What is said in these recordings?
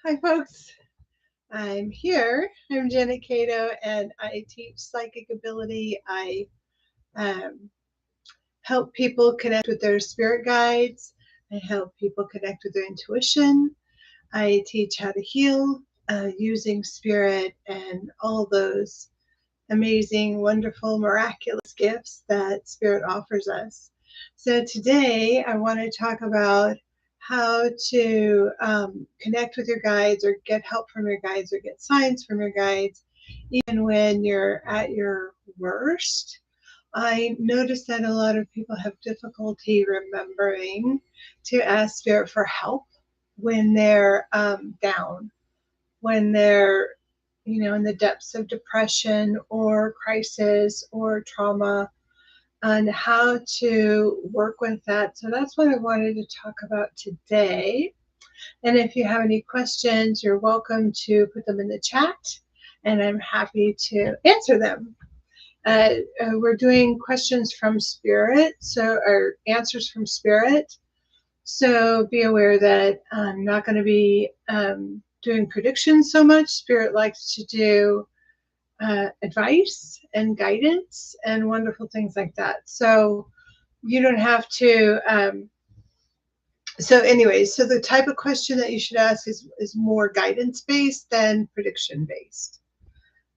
Hi, folks. I'm here. I'm Janet Kadow, and I teach psychic ability. I um, help people connect with their spirit guides. I help people connect with their intuition. I teach how to heal using spirit and all those amazing, wonderful, miraculous gifts that spirit offers us. So today I want to talk about how to connect with your guides or get help from your guides or get signs from your guides even when you're at your worst. I notice that a lot of people have difficulty remembering to ask spirit for help when they're down, when they're in the depths of depression or crisis or trauma, and how to work with that. So that's what I wanted to talk about today. And if you have any questions, you're welcome to put them in the chat, and I'm happy to answer them. We're doing questions from spirit, or answers from spirit. So be aware that I'm not going to be doing predictions so much. Spirit likes to do advice and guidance and wonderful things like that. So you don't have to. So the type of question that you should ask is more guidance based than prediction based.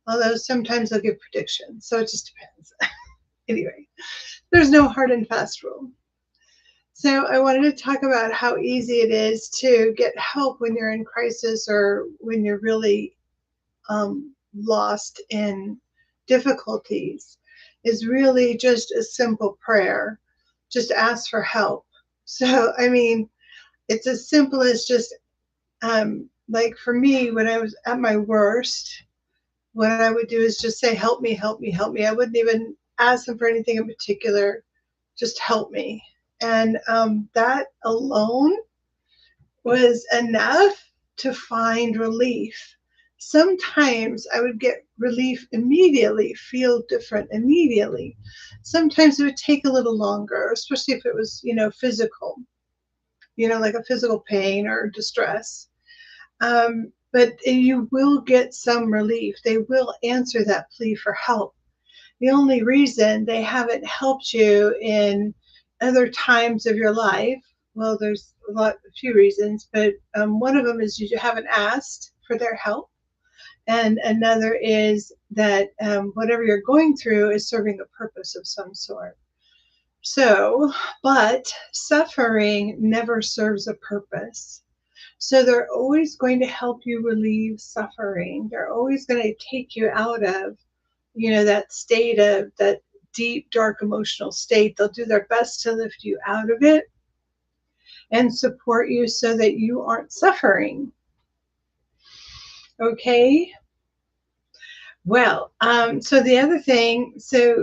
Although sometimes they'll give predictions, so it just depends. Anyway, there's no hard and fast rule. So I wanted to talk about how easy it is to get help when you're in crisis or when you're really lost in difficulties. Is really just a simple prayer. Just ask for help. So, I mean, it's as simple as just like for me, when I was at my worst, what I would do is just say, help me, help me, help me. I wouldn't even ask them for anything in particular, just help me. And that alone was enough to find relief. Sometimes I would get relief immediately, feel different immediately. Sometimes it would take a little longer, especially if it was, physical, like a physical pain or distress. But you will get some relief. They will answer that plea for help. The only reason they haven't helped you in other times of your life, well, there's a few reasons, but one of them is you haven't asked for their help. And another is that whatever you're going through is serving a purpose of some sort. So, but suffering never serves a purpose. So they're always going to help you relieve suffering. They're always going to take you out of, that state of that deep, dark emotional state. They'll do their best to lift you out of it and support you so that you aren't suffering. Okay. Well, so the other thing, that's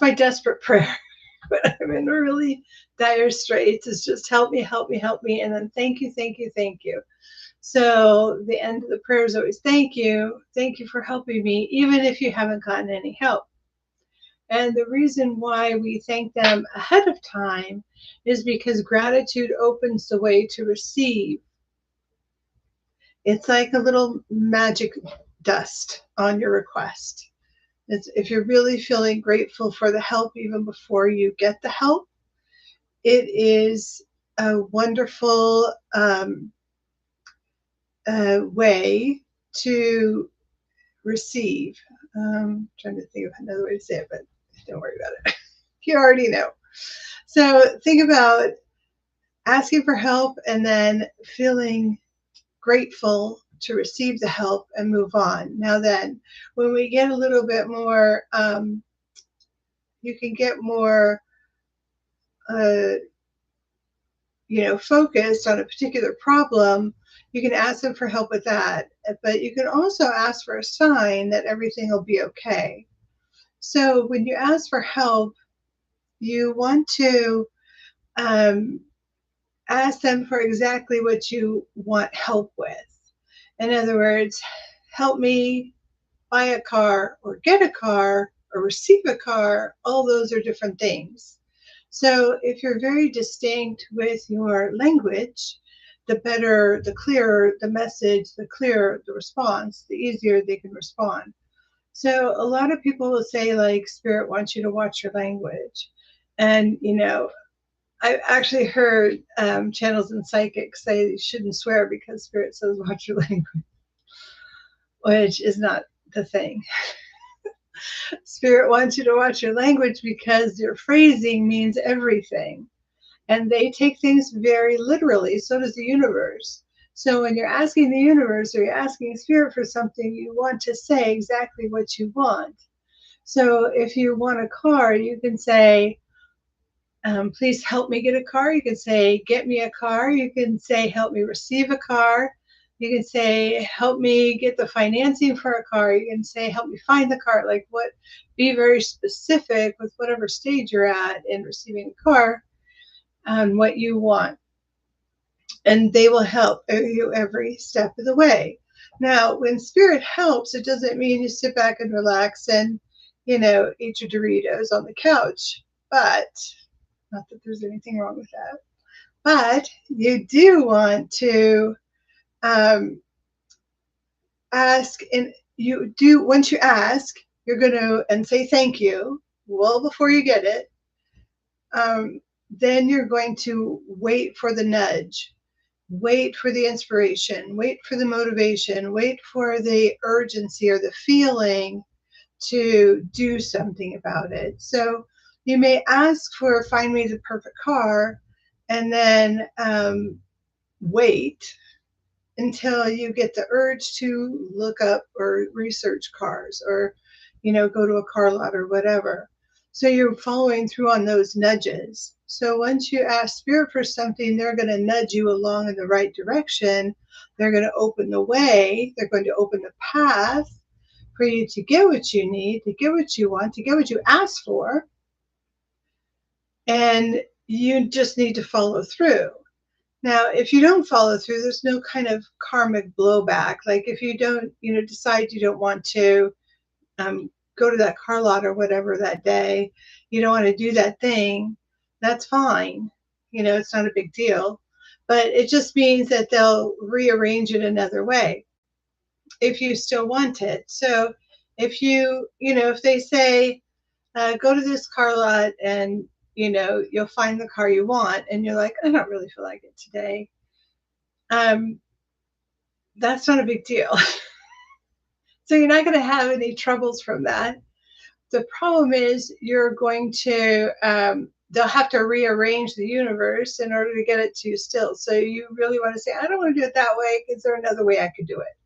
my desperate prayer. But I'm in really dire straits. Is just help me, help me, help me, and then thank you, thank you, thank you. So the end of the prayer is always thank you for helping me, even if you haven't gotten any help. And the reason why we thank them ahead of time is because gratitude opens the way to receive. It's like a little magic dust on your request. If you're really feeling grateful for the help even before you get the help, it is a wonderful way to receive. Trying to think of another way to say it, but don't worry about it. You already know. So think about asking for help and then feeling grateful to receive the help and move on. Now then, when we get a little bit more, you can get more, focused on a particular problem. You can ask them for help with that, but you can also ask for a sign that everything will be okay. So when you ask for help, you want to ask them for exactly what you want help with. In other words, help me buy a car or get a car or receive a car. All those are different things. So if you're very distinct with your language, the better, the clearer the message, the clearer the response, the easier they can respond. So a lot of people will say, like, Spirit wants you to watch your language. And, I've actually heard channels and psychics say you shouldn't swear because Spirit says watch your language, which is not the thing. Spirit wants you to watch your language because your phrasing means everything. And they take things very literally. So does the universe. So when you're asking the universe or you're asking Spirit for something, you want to say exactly what you want. So if you want a car, you can say, please help me get a car. You can say, get me a car. You can say, help me receive a car. You can say, help me get the financing for a car. You can say, help me find the car. Like, be very specific with whatever stage you're at in receiving a car on what you want. And they will help you every step of the way. Now, when Spirit helps, it doesn't mean you sit back and relax and, eat your Doritos on the couch. But, not that there's anything wrong with that. But you do want to ask, and you do, once you ask, you're going to, and say thank you well before you get it. Then you're going to wait for the nudge, wait for the inspiration, wait for the motivation, wait for the urgency or the feeling to do something about it. So you may ask for find me the perfect car, and then wait until you get the urge to look up or research cars or, go to a car lot or whatever. So you're following through on those nudges. So once you ask Spirit for something, they're going to nudge you along in the right direction. They're going to open the way. They're going to open the path for you to get what you need, to get what you want, to get what you ask for. And you just need to follow through. Now, if you don't follow through, there's no kind of karmic blowback. Like if you don't, decide you don't want to go to that car lot or whatever that day, you don't want to do that thing, that's fine. It's not a big deal. But it just means that they'll rearrange it another way if you still want it. So if if they say, go to this car lot and you'll find the car you want, and you're like, I don't really feel like it today. That's not a big deal. So you're not going to have any troubles from that. The problem is you're going to, they'll have to rearrange the universe in order to get it to you still. So you really want to say, I don't want to do it that way. Is there another way I could do it?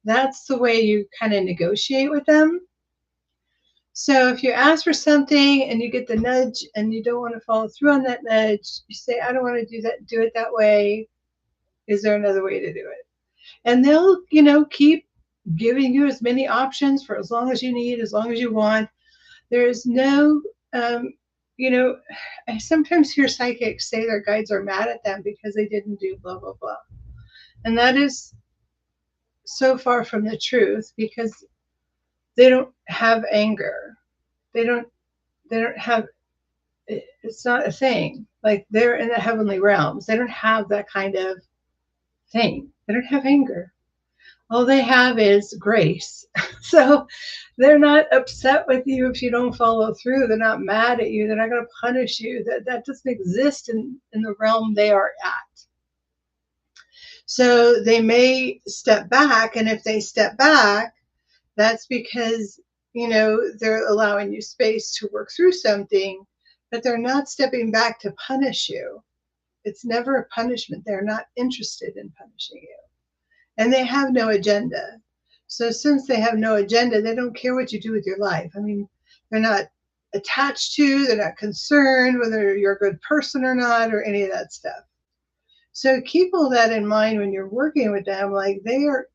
That's the way you kind of negotiate with them. So if you ask for something and you get the nudge and you don't want to follow through on that nudge, you say, I don't want to do it that way. Is there another way to do it? And they'll, keep giving you as many options for as long as you need, as long as you want. There's no, I sometimes hear psychics say their guides are mad at them because they didn't do blah, blah, blah. And that is so far from the truth, because they don't have anger. They don't have, it's not a thing. Like they're in the heavenly realms. They don't have that kind of thing. They don't have anger. All they have is grace. So they're not upset with you if you don't follow through. They're not mad at you. They're not going to punish you. That doesn't exist in the realm they are at. So they may step back, and if they step back, that's because, they're allowing you space to work through something, but they're not stepping back to punish you. It's never a punishment. They're not interested in punishing you. And they have no agenda. So since they have no agenda, they don't care what you do with your life. I mean, they're not attached to, they're not concerned whether you're a good person or not, or any of that stuff. So keep all that in mind when you're working with them. Like, they are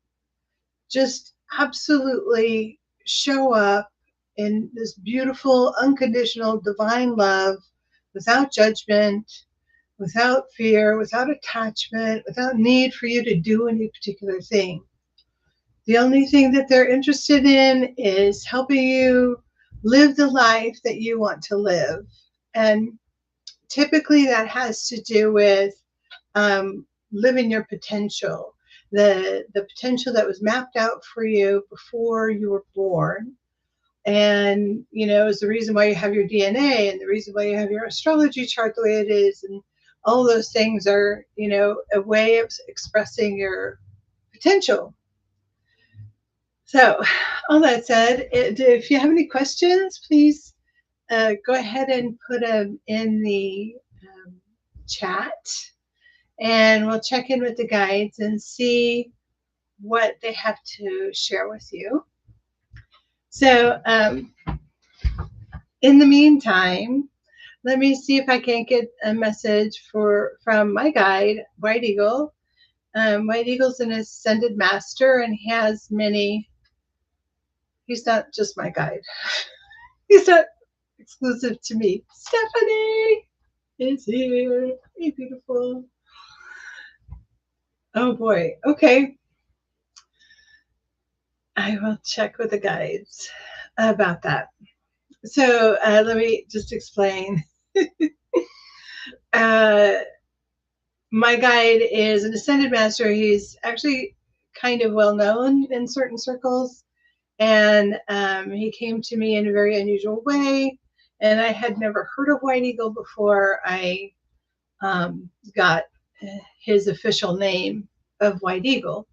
just absolutely show up in this beautiful, unconditional, divine love, without judgment, without fear, without attachment, without need for you to do any particular thing. The only thing that they're interested in is helping you live the life that you want to live. And typically that has to do with living your potential, the potential that was mapped out for you before you were born. And, is the reason why you have your DNA and the reason why you have your astrology chart the way it is. And all those things are, a way of expressing your potential. So, all that said, if you have any questions, please go ahead and put them in the chat, and we'll check in with the guides and see what they have to share with you. So, in the meantime, let me see if I can't get a message from my guide, White Eagle. White Eagle's an ascended master, and he has many. He's not just my guide. He's not exclusive to me. Stephanie is here. Hey, beautiful. Oh boy. Okay. I will check with the guides about that. So let me just explain. My guide is an ascended master. He's actually kind of well known in certain circles. And he came to me in a very unusual way. And I had never heard of White Eagle before I got his official name of White Eagle.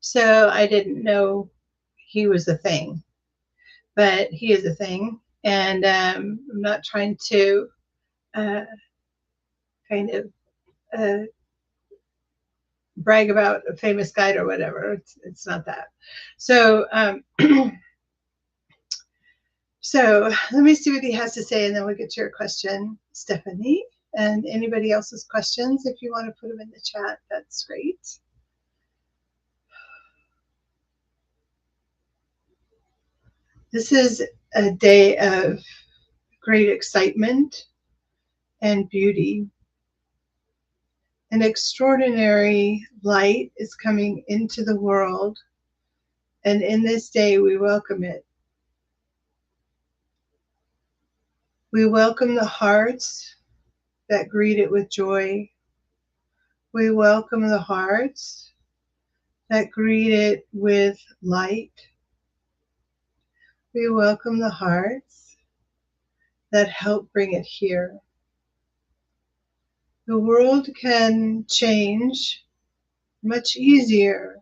So I didn't know he was a thing. But he is a thing. And I'm not trying to kind of brag about a famous guide or whatever. It's not that. So so let me see what he has to say, and then we'll get to your question, Stephanie, and anybody else's questions. If you want to put them in the chat, that's great. This is a day of great excitement and beauty. An extraordinary light is coming into the world, and in this day we welcome it. We welcome the hearts that greet it with joy. We welcome the hearts that greet it with light. We welcome the hearts that help bring it here. The world can change much easier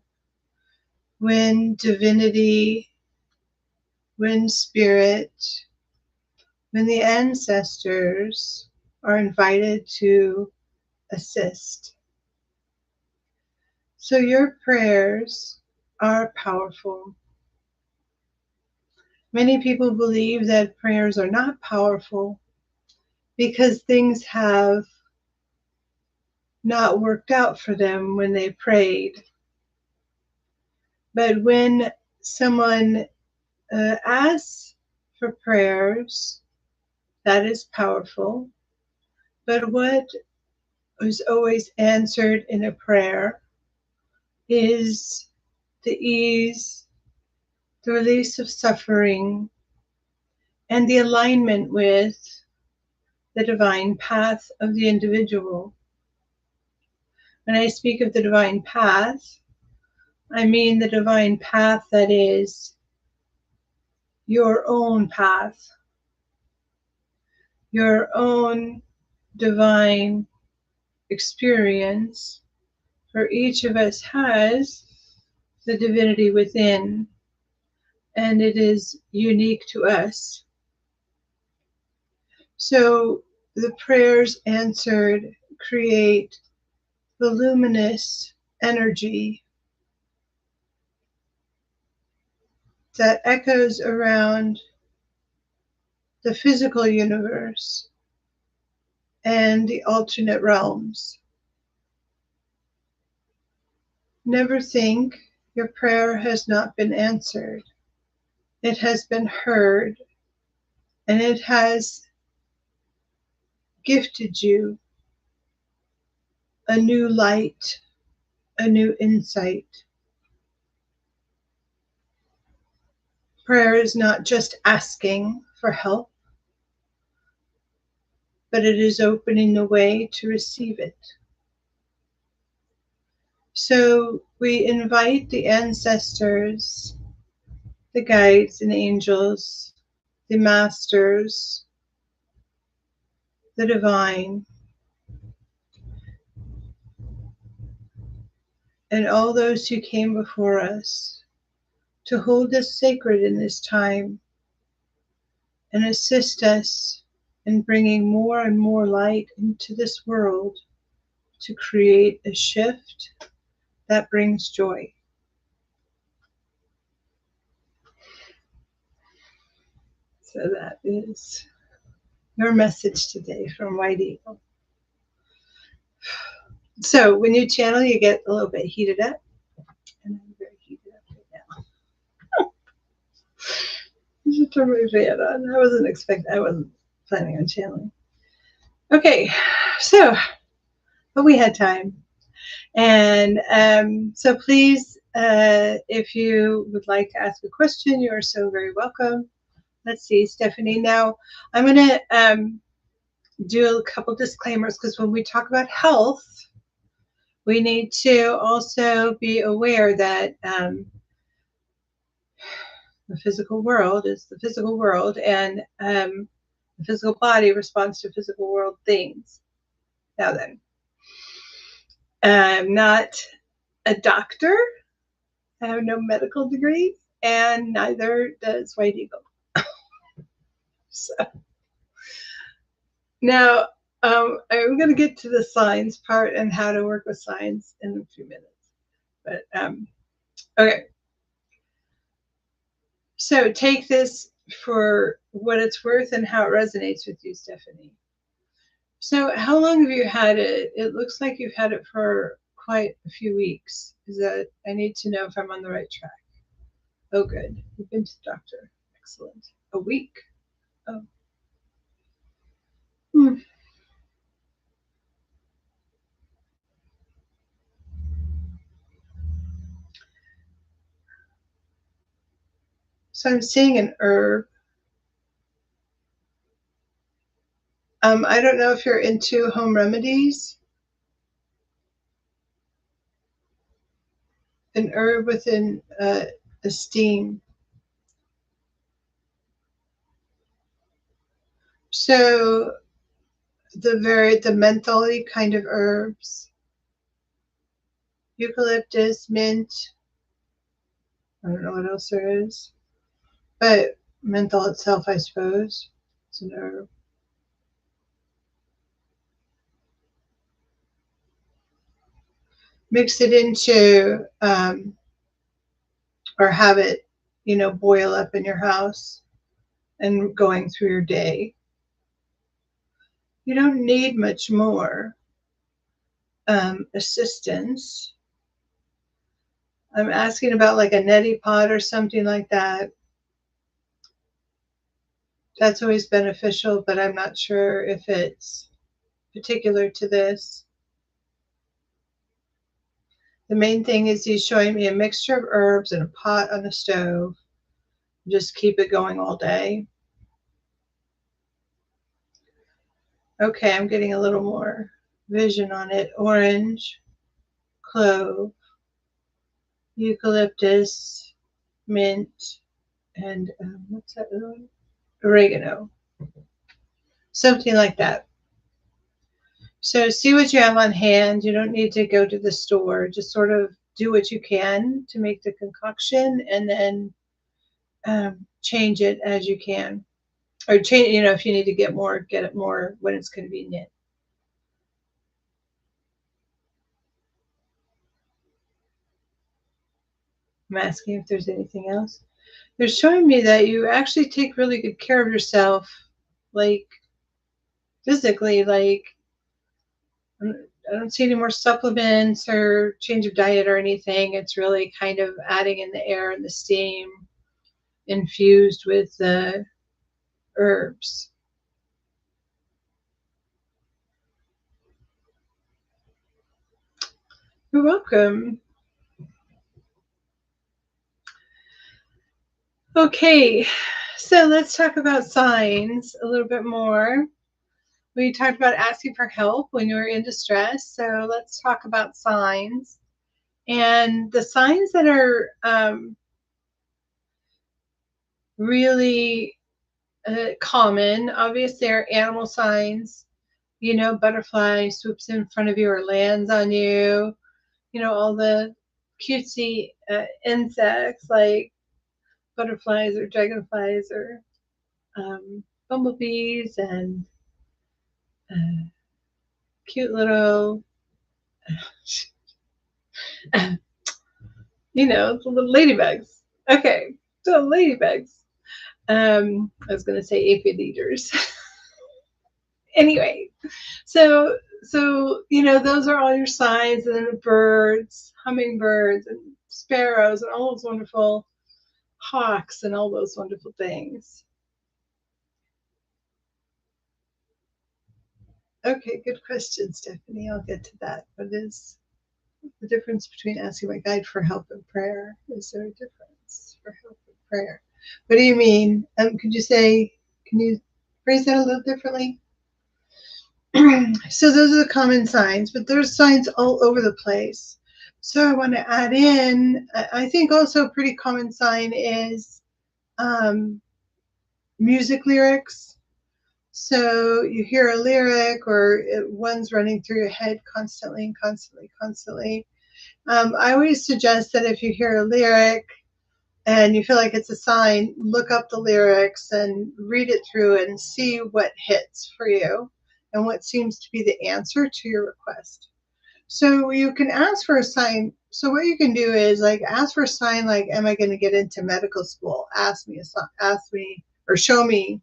when divinity, when spirit, when the ancestors are invited to assist. So your prayers are powerful. Many people believe that prayers are not powerful because things have not worked out for them when they prayed. But when someone asks for prayers, that is powerful. But what is always answered in a prayer is the ease, the release of suffering, and the alignment with the divine path of the individual. When I speak of the divine path, I mean the divine path that is your own path, your own divine experience, for each of us has the divinity within, and it is unique to us. So the prayers answered create the luminous energy that echoes around the physical universe and the alternate realms. Never think your prayer has not been answered. It has been heard, and it has gifted you a new light, a new insight. Prayer is not just asking for help, but it is opening the way to receive it. So we invite the ancestors, the guides and angels, the masters, the divine, and all those who came before us to hold us sacred in this time and assist us in bringing more and more light into this world to create a shift that brings joy. So that is your message today from White Eagle. So when you channel, you get a little bit heated up. And I'm very heated up right now. I should turn my fan on. I wasn't planning on channeling. Okay, so, but we had time. And so please, if you would like to ask a question, you are so very welcome. Let's see, Stephanie. Now, I'm going to do a couple disclaimers because when we talk about health, we need to also be aware that the physical world is the physical world, and the physical body responds to physical world things. Now then, I'm not a doctor. I have no medical degree, and neither does White Eagle. So now I'm going to get to the signs part and how to work with signs in a few minutes. But okay. So take this for what it's worth and how it resonates with you, Stephanie. So how long have you had it? It looks like you've had it for quite a few weeks. Is that, I need to know if I'm on the right track. Oh, good. You've been to the doctor. Excellent. A week. Oh. Hmm. So I'm seeing an herb. I don't know if you're into home remedies. An herb within esteem. So the mentholy kind of herbs, eucalyptus, mint. I don't know what else there is, but menthol itself, I suppose, it's an herb. Mix it into, or have it, boil up in your house and going through your day. You don't need much more assistance. I'm asking about like a neti pot or something like that. That's always beneficial, but I'm not sure if it's particular to this. The main thing is he's showing me a mixture of herbs in a pot on the stove. Just keep it going all day. Okay, I'm getting a little more vision on it. Orange, clove, eucalyptus, mint, and what's that other one? Oregano. Something like that. So see what you have on hand. You don't need to go to the store. Just sort of do what you can to make the concoction, and then change it as you can. Or change, if you need to get more, get it more when it's convenient. I'm asking if there's anything else. They're showing me that you actually take really good care of yourself, like physically. Like I don't see any more supplements or change of diet or anything. It's really kind of adding in the air and the steam infused with the herbs. You're welcome. Okay, so let's talk about signs a little bit more. We talked about asking for help when you're in distress, so let's talk about signs. And the signs that are really common, obviously, are animal signs. You know, butterfly swoops in front of you or lands on you. You know, all the cutesy insects like butterflies or dragonflies or bumblebees and uh, cute little, you know, the little ladybugs. Okay, so ladybugs. I was going to say aphid eaters. Anyway, so you know, those are all your signs, and then the birds, hummingbirds, and sparrows, and all those wonderful hawks, and all those wonderful things. Okay, good question, Stephanie. I'll get to that. What is the difference between asking my guide for help and prayer? Is there a difference for help and prayer? What do you mean? Could you say? Can you phrase that a little differently? So those are the common signs, but there's signs all over the place. So I want to add in, I think also a pretty common sign is um, music lyrics. So you hear a lyric or one's running through your head constantly and constantly, constantly. I always suggest that if you hear a lyric and you feel like it's a sign, look up the lyrics and read it through and see what hits for you and what seems to be the answer to your request. So you can ask for a sign. So what you can do is like ask for a sign like, am I going to get into medical school? Ask me or show me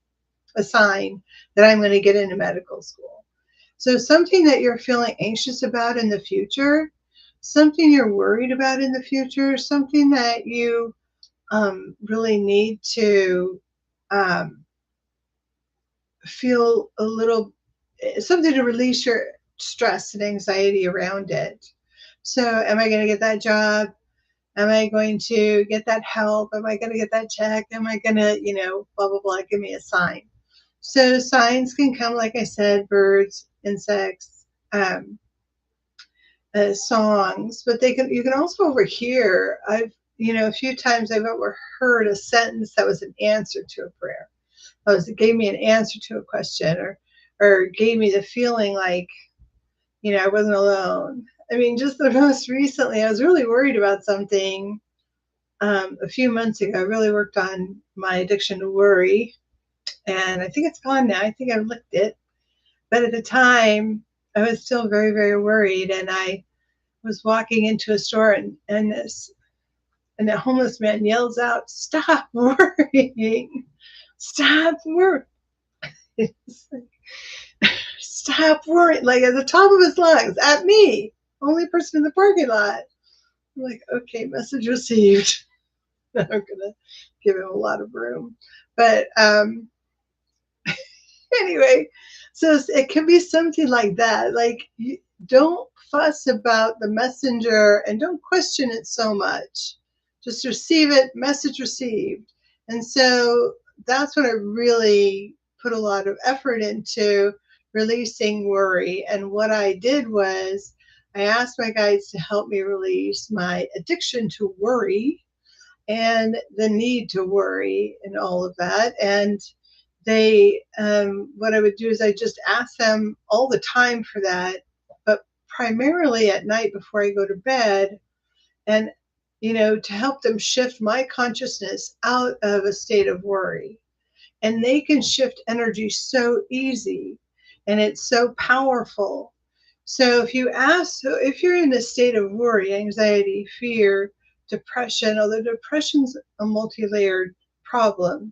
a sign that I'm going to get into medical school. So something that you're feeling anxious about in the future, something you're worried about in the future, something that you really need to um, feel a little, something to release your stress and anxiety around it. So, am I going to get that job? Am I going to get that help? Am I going to get that check? Am I going to, you know, blah, blah, blah, give me a sign. So, signs can come, like I said, birds, insects, songs, but you can also overhear. You know, a few times I've overheard a sentence that was an answer to a prayer. It gave me an answer to a question, or gave me the feeling like, you know, I wasn't alone. I mean, just the most recently, I was really worried about something a few months ago. I really worked on my addiction to worry, and I think it's gone now. I think I licked it. But at the time, I was still very, very worried, and I was walking into a store, and a homeless man yells out, "Stop worrying! Stop worrying!" Stop worrying, like at the top of his lungs, at me, only person in the parking lot. I'm like, okay, message received. I'm gonna give him a lot of room. But anyway, so it can be something like that. Like, you don't fuss about the messenger and don't question it so much. Just receive it, message received. And so that's what I really put a lot of effort into, releasing worry. And what I did was I asked my guides to help me release my addiction to worry and the need to worry and all of that. And what I would do is I just ask them all the time for that, but primarily at night before I go to bed, and you know, to help them shift my consciousness out of a state of worry. And they can shift energy so easy, and it's so powerful. So if you're in a state of worry, anxiety, fear, depression, although depression's a multi-layered problem,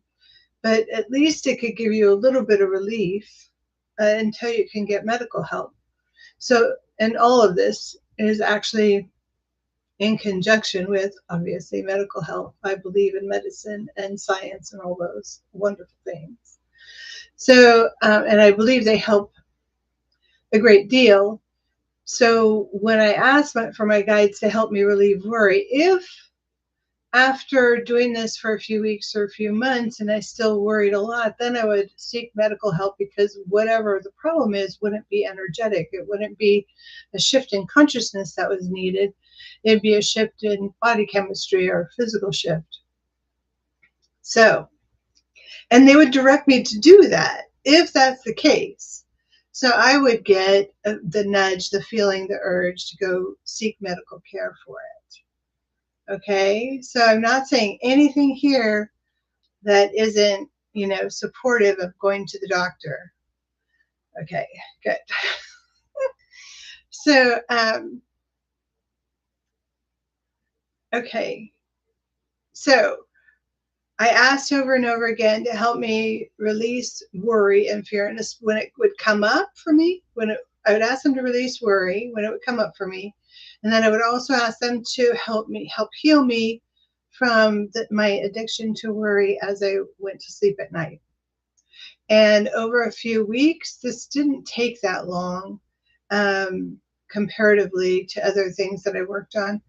but at least it could give you a little bit of relief until you can get medical help. So, and all of this is actually in conjunction with obviously medical health. I believe in medicine and science and all those wonderful things. So, and I believe they help a great deal. So, when I ask for my guides to help me relieve worry, if after doing this for a few weeks or a few months and I still worried a lot, then I would seek medical help, because whatever the problem is wouldn't be energetic. It wouldn't be a shift in consciousness that was needed. It'd be a shift in body chemistry or physical shift. So, and they would direct me to do that if that's the case. So I would get the nudge, the feeling, the urge to go seek medical care for it. Okay, so I'm not saying anything here that isn't, supportive of going to the doctor. Okay, good. So, okay, so I asked over and over again to help me release worry and fear. And when it would come up for me, I would ask them to release worry when it would come up for me. And then I would also ask them to help heal me from my addiction to worry as I went to sleep at night. And over a few weeks, this didn't take that long, comparatively to other things that I worked on.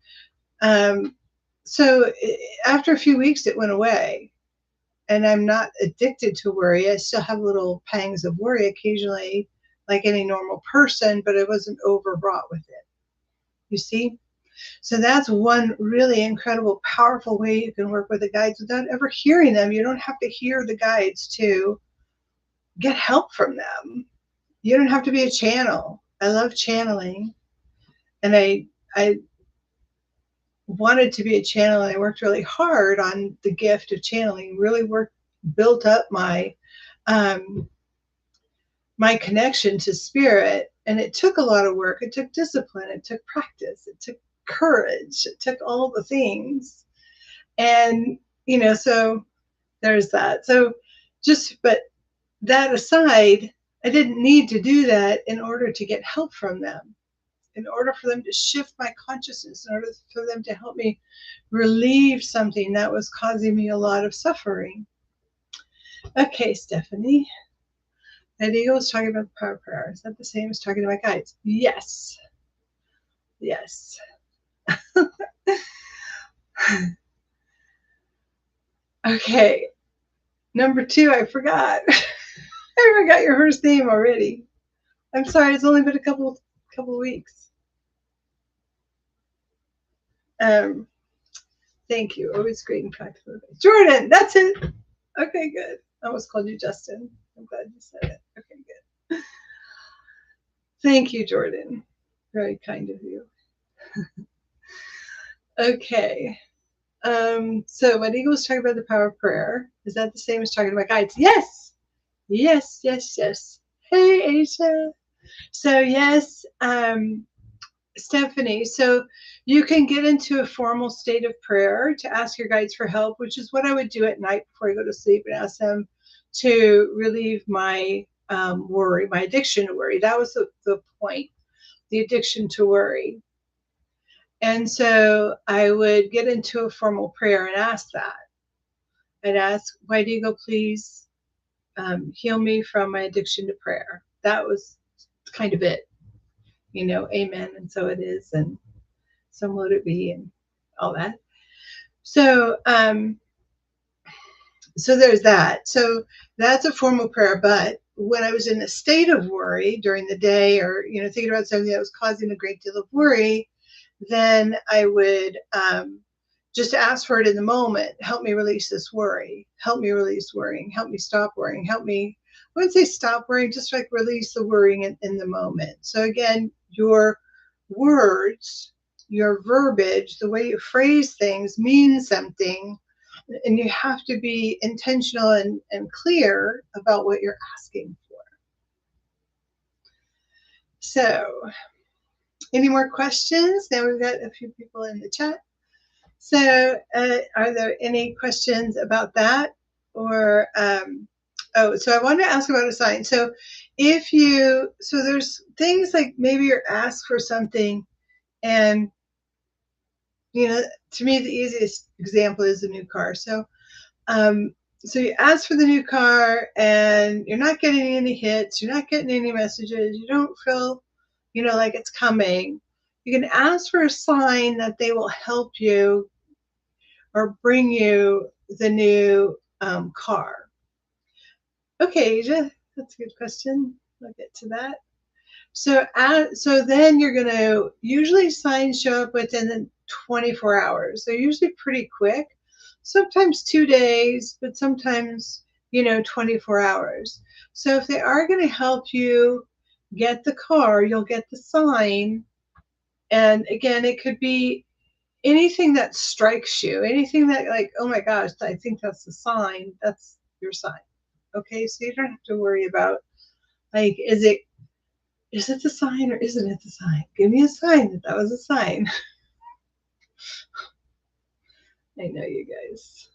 So after a few weeks, it went away. And I'm not addicted to worry. I still have little pangs of worry occasionally, like any normal person, but I wasn't overwrought with it. You see? So that's one really incredible, powerful way you can work with the guides without ever hearing them. You don't have to hear the guides to get help from them. You don't have to be a channel. I love channeling. And I wanted to be a channel, and I worked really hard on the gift of channeling, really built up my my connection to spirit. And it took a lot of work. It took discipline. It took practice. It took courage. It took all the things. And, so there's that. So but that aside, I didn't need to do that in order to get help from them, in order for them to shift my consciousness, in order for them to help me relieve something that was causing me a lot of suffering. Okay, Stephanie. Ed Eagle was talking about the power of prayer. Is that the same as talking to my guides? Yes. Yes. Okay. Number 2, I forgot. I forgot your first name already. I'm sorry, it's only been a couple weeks. Thank you. Always great and practical advice. Jordan, that's it. Okay, good. I almost called you Justin. I'm glad you said it. Okay, good. Thank you, Jordan. Very kind of you. Okay. So when Eagle was talking about the power of prayer, is that the same as talking about guides? Yes. Yes, yes, yes. Hey, Aisha. So yes, Stephanie, so you can get into a formal state of prayer to ask your guides for help, which is what I would do at night before I go to sleep, and ask them to relieve my worry, my addiction to worry. That was the point, the addiction to worry. And so I would get into a formal prayer and ask that. I'd ask, White Eagle, please heal me from my addiction to prayer. That was kind of it. Amen, and so it is, and so would it be, and all that. So, so there's that. So that's a formal prayer. But when I was in a state of worry during the day, or thinking about something that was causing a great deal of worry, then I would just ask for it in the moment. Help me release this worry. Help me release worrying. Help me stop worrying. Help me. I wouldn't say stop worrying, just like release the worrying in the moment. So again, your words, your verbiage, the way you phrase things means something, and you have to be intentional and clear about what you're asking for. So, any more questions? Now we've got a few people in the chat. So, are there any questions about that? Or, so I wanted to ask about a sign. So, there's things like maybe you're asked for something, and to me the easiest example is a new car. So you ask for the new car, and you're not getting any hits, you're not getting any messages, you don't feel like it's coming. You can ask for a sign that they will help you or bring you the new car. Okay, Asia, that's a good question. I'll get to that. So then you're going to usually signs show up within the 24 hours. They're usually pretty quick, sometimes 2 days, but sometimes 24 hours. So if they are going to help you get the car, you'll get the sign. And again, it could be anything that strikes you, anything that, like, oh my gosh, I think that's the sign. That's your sign. Okay, so you don't have to worry about, like, is it the sign or isn't it the sign? Give me a sign that was a sign. I know you guys.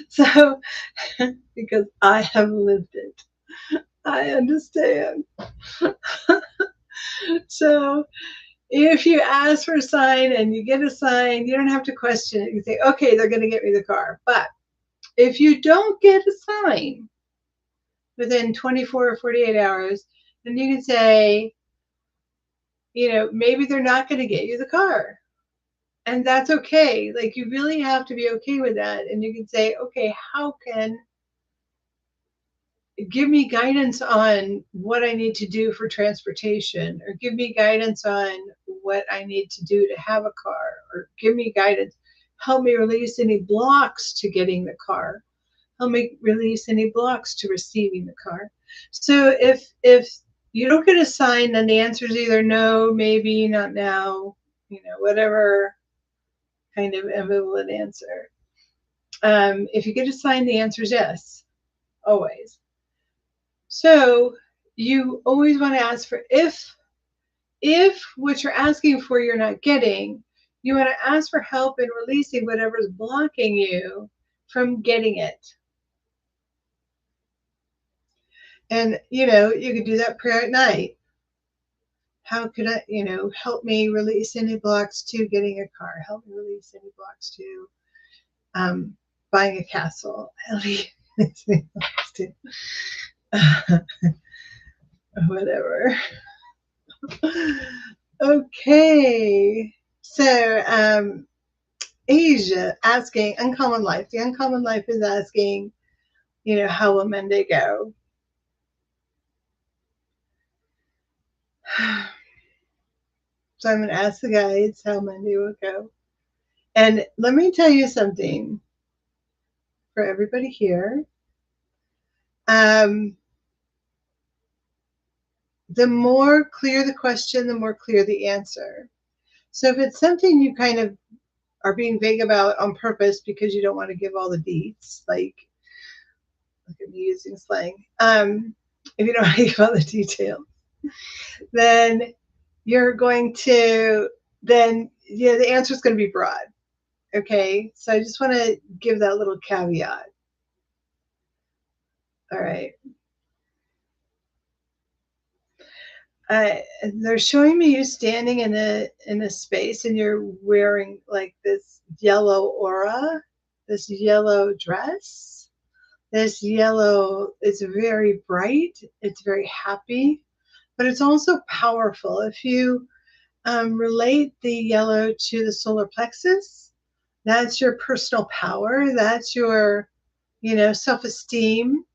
So, because I have lived it, I understand. So, if you ask for a sign and you get a sign, you don't have to question it. You say, okay, they're going to get me the car. But if you don't get a sign within 24 or 48 hours, then you can say, maybe they're not going to get you the car. And that's okay. Like, you really have to be okay with that. And you can say, okay, give me guidance on what I need to do for transportation, or give me guidance on what I need to do to have a car, or give me guidance, help me release any blocks to getting the car, help me release any blocks to receiving the car. So if you don't get a sign, then the answer is either no, maybe, not now, whatever kind of ambivalent answer. If you get a sign, the answer is yes, always. So you always want to ask for, if what you're asking for you're not getting, you want to ask for help in releasing whatever's blocking you from getting it. And you can do that prayer at night. How could I, help me release any blocks to getting a car? Help me release any blocks to buying a castle. Help me release any blocks to whatever. Okay. So Asia asking Uncommon Life. The Uncommon Life is asking, how will Monday go? So I'm going to ask the guides how Monday will go. And let me tell you something for everybody here. The more clear the question, the more clear the answer. So if it's something you kind of are being vague about on purpose because you don't want to give all the deets, like, look at me using slang. If you don't want to give all the details, then you're going to, the answer is going to be broad. Okay, so I just want to give that little caveat. All right. They're showing me you standing in a space, and you're wearing like this yellow aura, this yellow dress. This yellow is very bright. It's very happy, but it's also powerful. If you relate the yellow to the solar plexus, that's your personal power. That's your, self-esteem.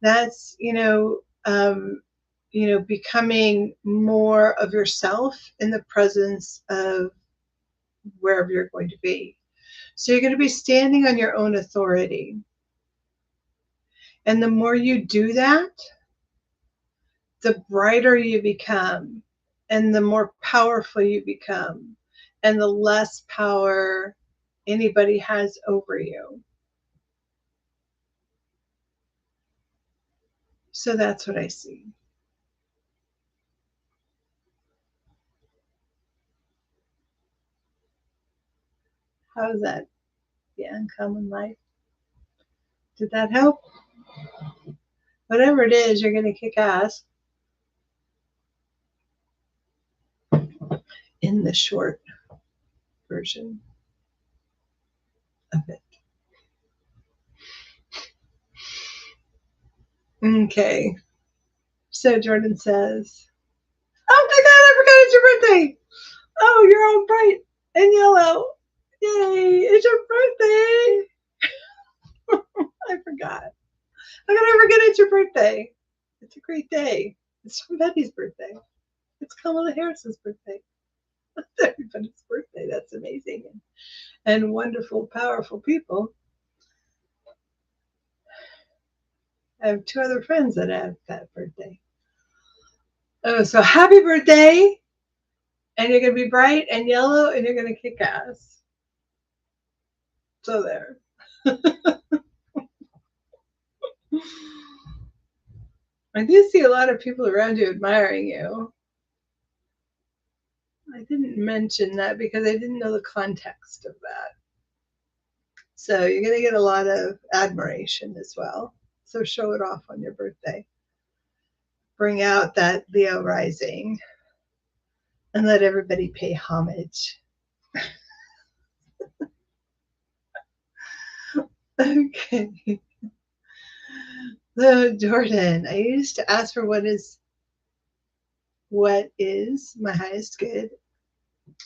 That's, becoming more of yourself in the presence of wherever you're going to be. So you're going to be standing on your own authority. And the more you do that, the brighter you become, and the more powerful you become, and the less power anybody has over you. So that's what I see. How's that? The Uncommon Life. Did that help? Whatever it is, you're going to kick ass in the short version of it. Okay. So Jordan says, oh my God, I forgot it's your birthday. Oh, you're all bright and yellow. Yay, it's your birthday. I forgot. How can I forget it's your birthday? It's a great day. It's Tom Petty's birthday. It's Kamala Harris's birthday. It's everybody's birthday. That's amazing. And wonderful, powerful people. I have two other friends that have that birthday. Oh, so happy birthday! And you're going to be bright and yellow and you're going to kick ass. So there. I do see a lot of people around you admiring you. I didn't mention that because I didn't know the context of that. So you're going to get a lot of admiration as well. So show it off on your birthday. Bring out that Leo rising and let everybody pay homage. Okay. So Jordan, I used to ask for what is my highest good.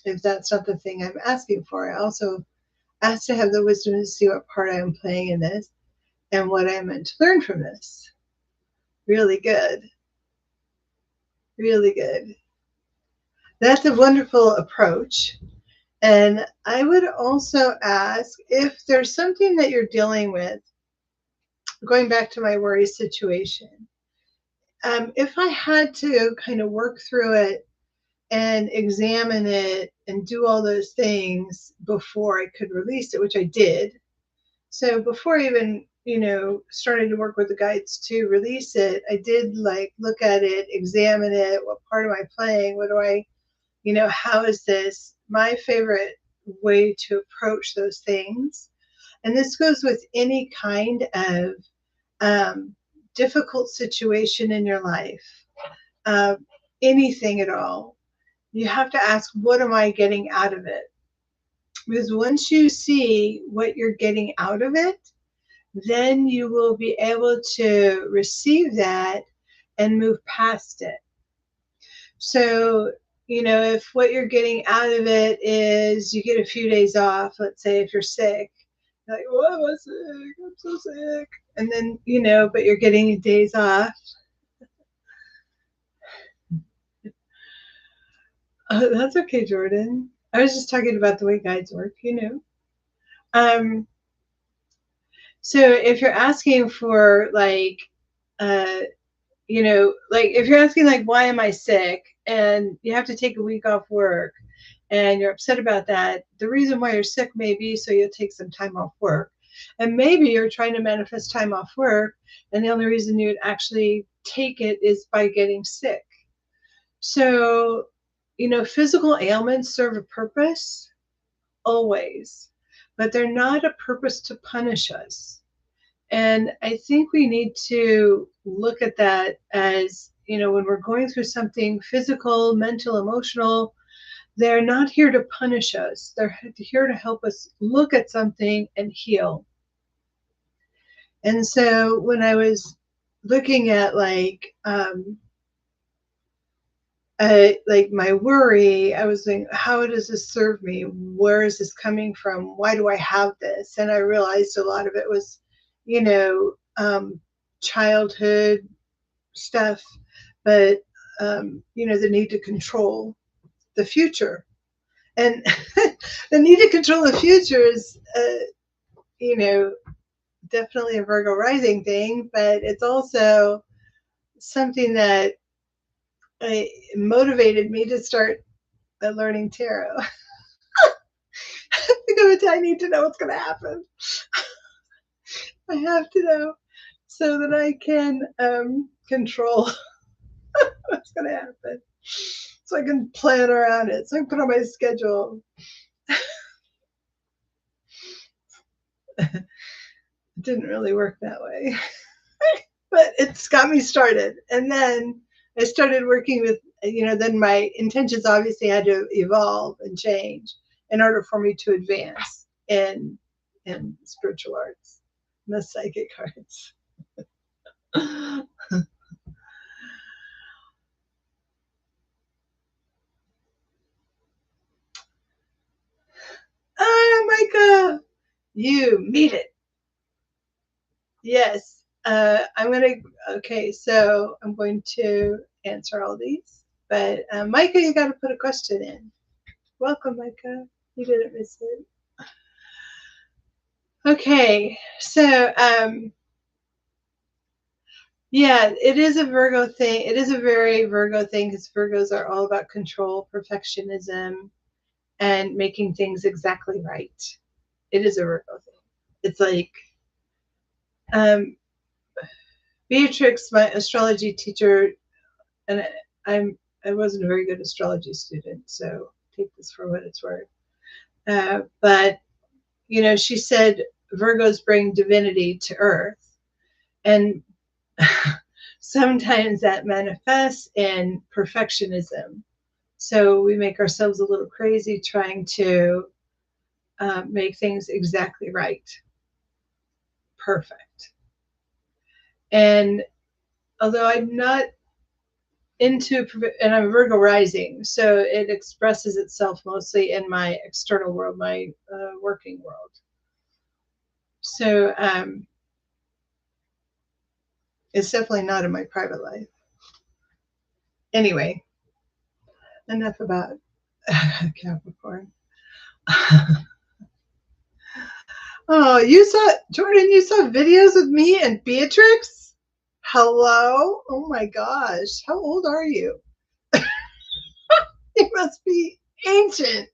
If that's not the thing I'm asking for, I also ask to have the wisdom to see what part I am playing in this and what I'm meant to learn from this. Really good. Really good. That's a wonderful approach. And I would also ask if there's something that you're dealing with, going back to my worry situation. If I had to kind of work through it and examine it and do all those things before I could release it, which I did. So before I even, started to work with the guides to release it, I did look at it, examine it. What part am I playing? What do I, how is this? My favorite way to approach those things. And this goes with any kind of difficult situation in your life, anything at all. You have to ask, what am I getting out of it? Because once you see what you're getting out of it, then you will be able to receive that and move past it. So, if what you're getting out of it is you get a few days off, let's say if you're sick, you're like, oh, I'm sick, I'm so sick. And then, but you're getting days off. That's okay, Jordan. I was just talking about the way guides work, So if you're asking for if you're asking why am I sick and you have to take a week off work and you're upset about that, the reason why you're sick may be so you'll take some time off work. And maybe you're trying to manifest time off work and the only reason you'd actually take it is by getting sick. So, physical ailments serve a purpose always, but they're not a purpose to punish us. And I think we need to look at that as, when we're going through something physical, mental, emotional, they're not here to punish us. They're here to help us look at something and heal. And so when I was looking at my worry, I was thinking, how does this serve me? Where is this coming from? Why do I have this? And I realized a lot of it was, childhood stuff, but, the need to control the future. And the need to control the future is, definitely a Virgo rising thing, but it's also something that motivated me to start learning tarot. Because I need to know what's going to happen. I have to know so that I can control what's going to happen. So I can plan around it. So I can put on my schedule. It didn't really work that way. But it's got me started. And then I started working with, then my intentions obviously had to evolve and change in order for me to advance in spiritual arts, and the psychic arts. Oh, Micah, you meet it. Yes. I'm going to Okay, so I'm going to answer all these. But Micah, you got to put a question in. Welcome, Micah. You didn't miss it. Okay, so yeah, it is a Virgo thing. It is a very Virgo thing because Virgos are all about control, perfectionism, and making things exactly right. It is a Virgo thing. It's like um, Beatrix, my astrology teacher, and I wasn't a very good astrology student, so take this for what it's worth. But you know, she said Virgos bring divinity to Earth, and sometimes that manifests in perfectionism. So we make ourselves a little crazy trying to make things exactly right, perfect. And although I'm not into, and I'm Virgo rising, so it expresses itself mostly in my external world, my working world. So it's definitely not in my private life. Anyway, enough about Capricorn. Oh, you saw, Jordan, you saw videos of me and Beatrix? Hello? Oh my gosh. How old are you? You must be ancient.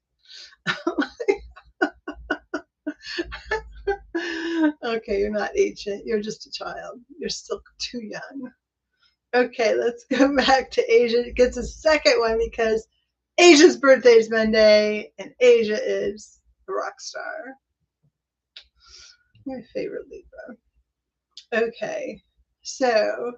Okay, you're not ancient. You're just a child. You're still too young. Okay, let's go back to Asia. It gets a second one because Asia's birthday is Monday and Asia is a rock star. My favorite Libra. Okay, so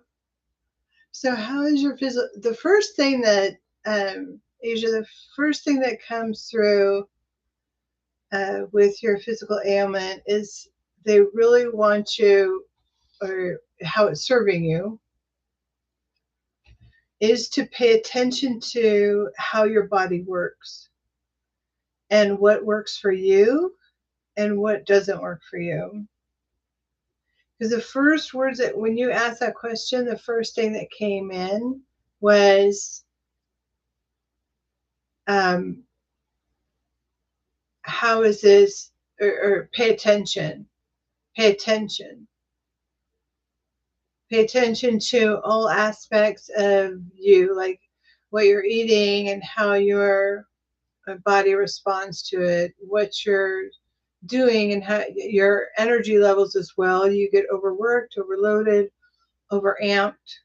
how is your physical? The first thing that Asia, the first thing that comes through with your physical ailment is they really want you, or how it's serving you, is to pay attention to how your body works and what works for you and what doesn't work for you. Because the first words that, when you asked that question, the first thing that came in was, how is this, or pay attention, pay attention. Pay attention to all aspects of you, like what you're eating and how your body responds to it, what you're doing and how your energy levels as well. You get overworked, overloaded, overamped,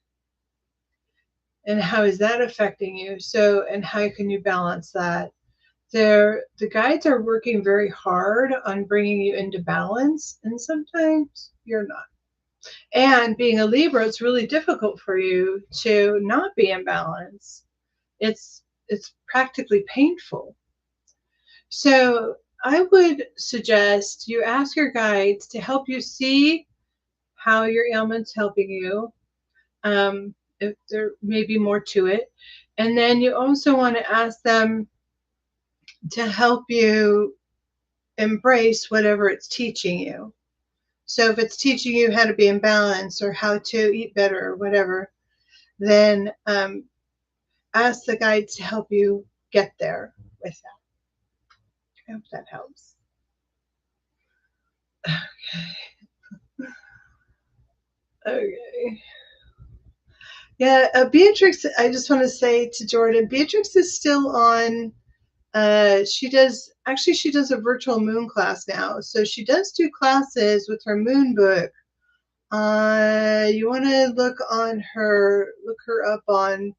and how is that affecting you? So, and how can you balance that? The guides are working very hard on bringing you into balance, and sometimes you're not. And being a Libra, it's really difficult for you to not be in balance. It's practically painful. So I would suggest you ask your guides to help you see how your ailment's helping you. If there may be more to it. And then you also want to ask them to help you embrace whatever it's teaching you. So if it's teaching you how to be in balance or how to eat better or whatever, then ask the guides to help you get there with that. I hope that helps. Okay. Yeah, Beatrix, I just want to say to Jordan, Beatrix is still on. She does a virtual moon class now. So she does do classes with her moon book. You want to look her up on,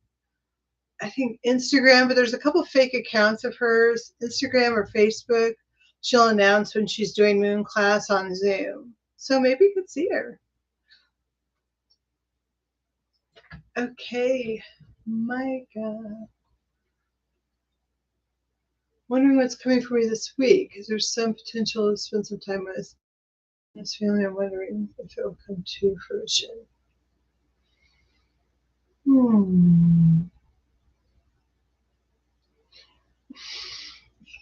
I think, Instagram, but there's a couple fake accounts of hers, Instagram or Facebook. She'll announce when she's doing moon class on Zoom. So maybe you could see her. Okay, my God. Wondering what's coming for me this week. Is there some potential to spend some time with this family? I'm wondering if it will come to fruition. You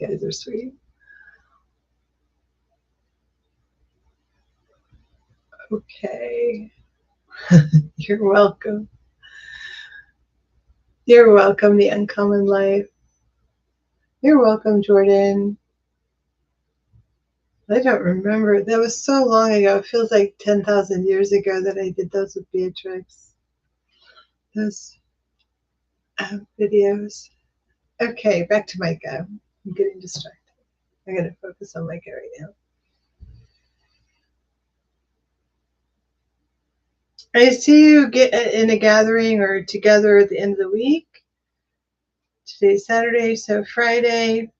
guys are sweet. Okay. You're welcome. You're welcome, the uncommon life. You're welcome, Jordan. I don't remember. That was so long ago. It feels like 10,000 years ago that I did those with Beatrix. Those videos. Okay, back to Micah. I'm getting distracted. I gotta focus on Micah right now. I see you get in a gathering or together at the end of the week. Today's Saturday, so Friday.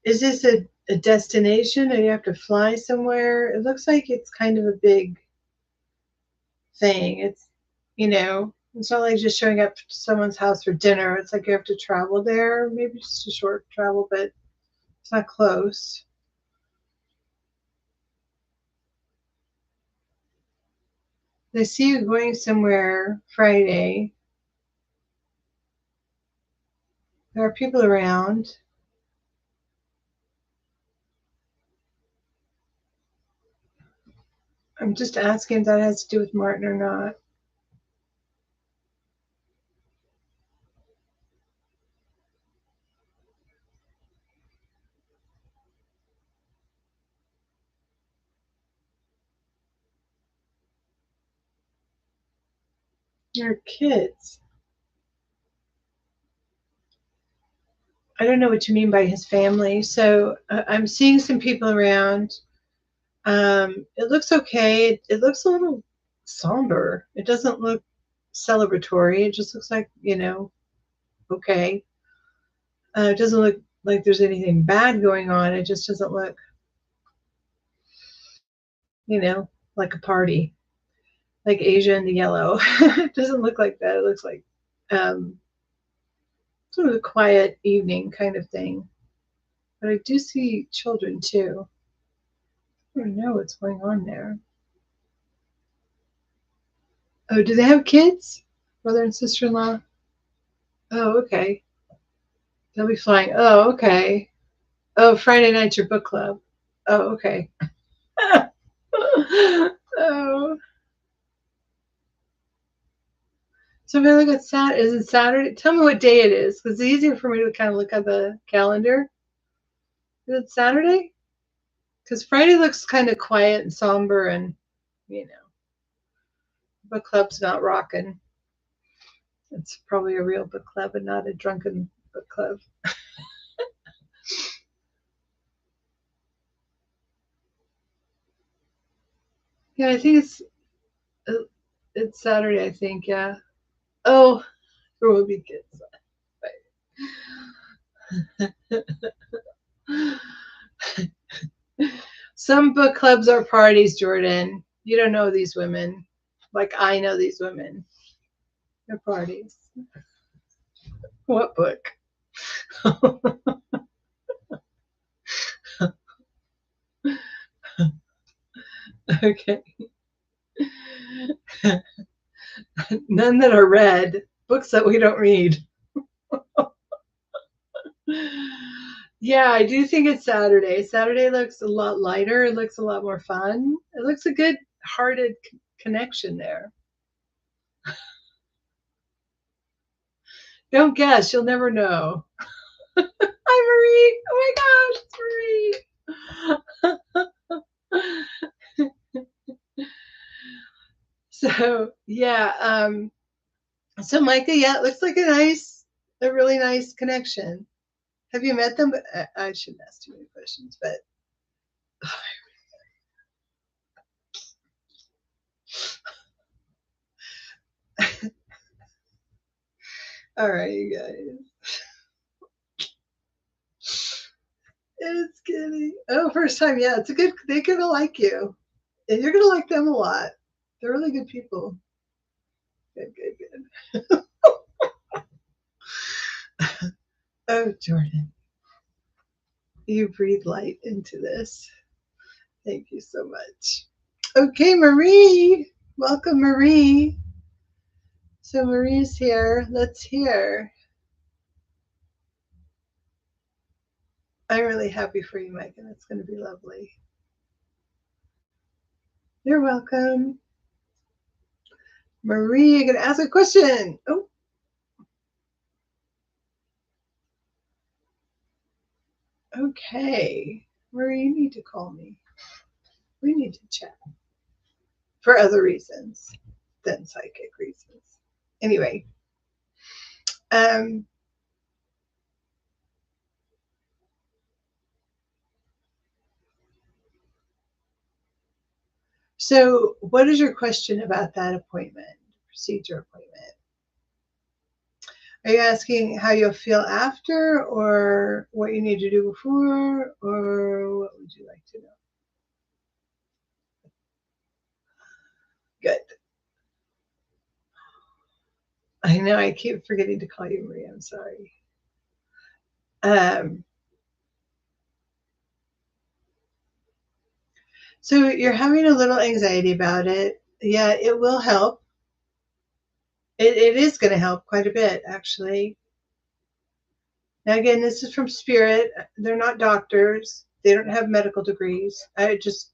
Is this a destination or you have to fly somewhere? It looks like it's kind of a big thing. It's not like just showing up to someone's house for dinner. It's like you have to travel there, maybe just a short travel, but it's not close. I see you going somewhere Friday. There are people around. I'm just asking if that has to do with Martin or not. Your kids. I don't know what you mean by his family. So I'm seeing some people around. It looks okay. It looks a little somber. It doesn't look celebratory. It just looks like, okay. It doesn't look like there's anything bad going on. It just doesn't look, like a party, like Asia in the yellow. It doesn't look like that. It looks like sort of a quiet evening kind of thing. But I do see children too. I don't know what's going on there. Oh, do they have kids? Brother and sister-in-law? Oh, okay. They'll be flying. Oh, okay. Oh, Friday night's your book club. Oh, okay. Oh. So if I look at Saturday, is it Saturday? Tell me what day it is, because it's easier for me to kind of look at the calendar. Is it Saturday? Because Friday looks kind of quiet and somber, and book club's not rocking. It's probably a real book club and not a drunken book club. Yeah, I think it's Saturday. I think, yeah. Oh, there will be kids. Some book clubs are parties, Jordan. You don't know these women. Like I know these women. They're parties. What book? Okay. None that are read. Books that we don't read. Yeah, I do think it's Saturday. Saturday looks a lot lighter. It looks a lot more fun. It looks a good hearted connection there. Don't guess. You'll never know. Hi, Marie. Oh my gosh, it's Marie. So, yeah. So, Micah, yeah, it looks like a really nice connection. Have you met them? I shouldn't ask too many questions, but all right, you guys. It's kidding. Oh, first time. Yeah, it's a good. They're gonna like you, and you're gonna like them a lot. They're really good people. Good, good, good. Oh, Jordan, you breathe light into this. Thank you so much. Okay, Marie. Welcome, Marie. So Marie's here. Let's hear. I'm really happy for you, Mike, and it's going to be lovely. You're welcome. Marie, I'm going to ask a question. Oh, okay. Marie, you need to call me. We need to chat for other reasons than psychic reasons. Anyway, um, so what is your question about that appointment, procedure appointment? Are you asking how you'll feel after, or what you need to do before, or what would you like to know? Good. I know I keep forgetting to call you Marie. I'm sorry. Um, so you're having a little anxiety about it. Yeah, it will help. It is going to help quite a bit, actually. Now, again, this is from Spirit. They're not doctors. They don't have medical degrees. I just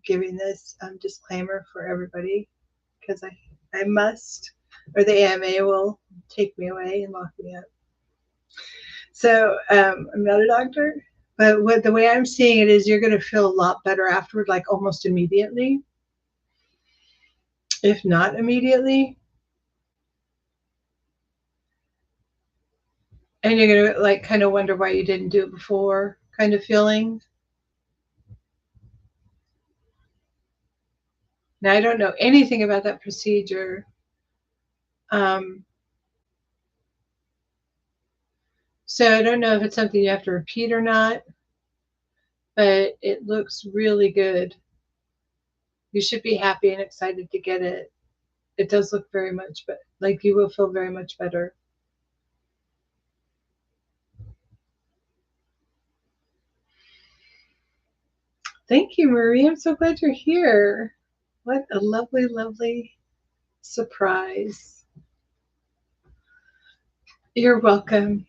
giving this disclaimer for everybody because I must, or the AMA will take me away and lock me up. So I'm not a doctor, but what the way I'm seeing it is you're going to feel a lot better afterward, like almost immediately, if not immediately. And you're going to like kind of wonder why you didn't do it before, kind of feeling. Now, I don't know anything about that procedure. Um, so I don't know if it's something you have to repeat or not, but it looks really good. You should be happy and excited to get it. It does look very much, but like you will feel very much better. Thank you, Marie. I'm so glad you're here. What a lovely, lovely surprise. You're welcome.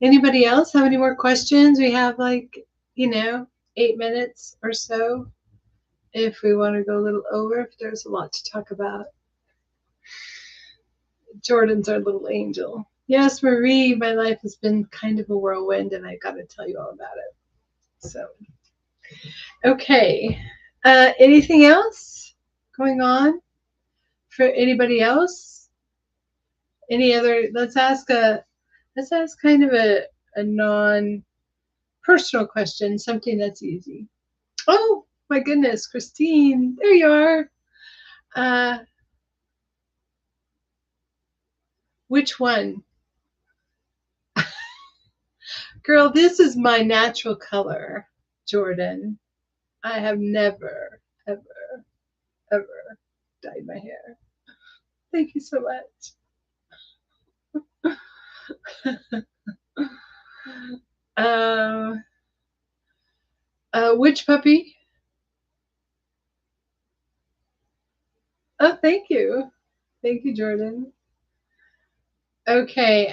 Anybody else have any more questions? We have 8 minutes or so if we want to go a little over, if there's a lot to talk about. Jordan's our little angel. Yes, Marie, my life has been kind of a whirlwind, and I got to tell you all about it. So, okay. Anything else going on for anybody else? Any other? Let's ask kind of a non-personal question, something that's easy. Oh my goodness, Christine, there you are. Uh, which one? Girl, this is my natural color, Jordan. I have never, ever, ever dyed my hair. Thank you so much. um, which puppy? Oh, thank you. Thank you, Jordan. Okay.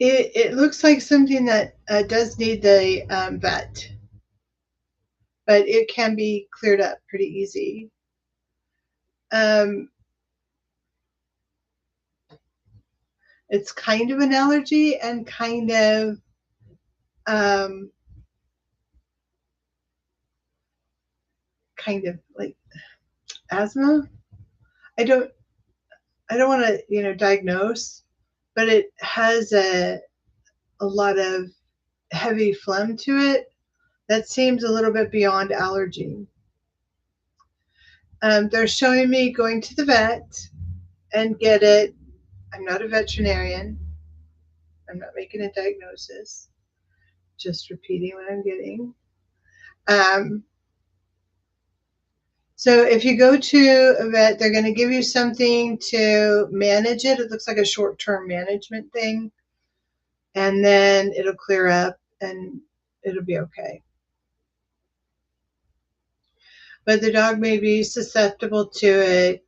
It looks like something that does need the vet, but it can be cleared up pretty easy. It's kind of an allergy and um, kind of like asthma. I don't want to diagnose, but it has a lot of heavy phlegm to it that seems a little bit beyond allergy. They're showing me going to the vet and get it. I'm not a veterinarian. I'm not making a diagnosis. Just repeating what I'm getting. Um, so if you go to a vet, they're going to give you something to manage it. It looks like a short-term management thing. And then it'll clear up and it'll be okay. But the dog may be susceptible to it,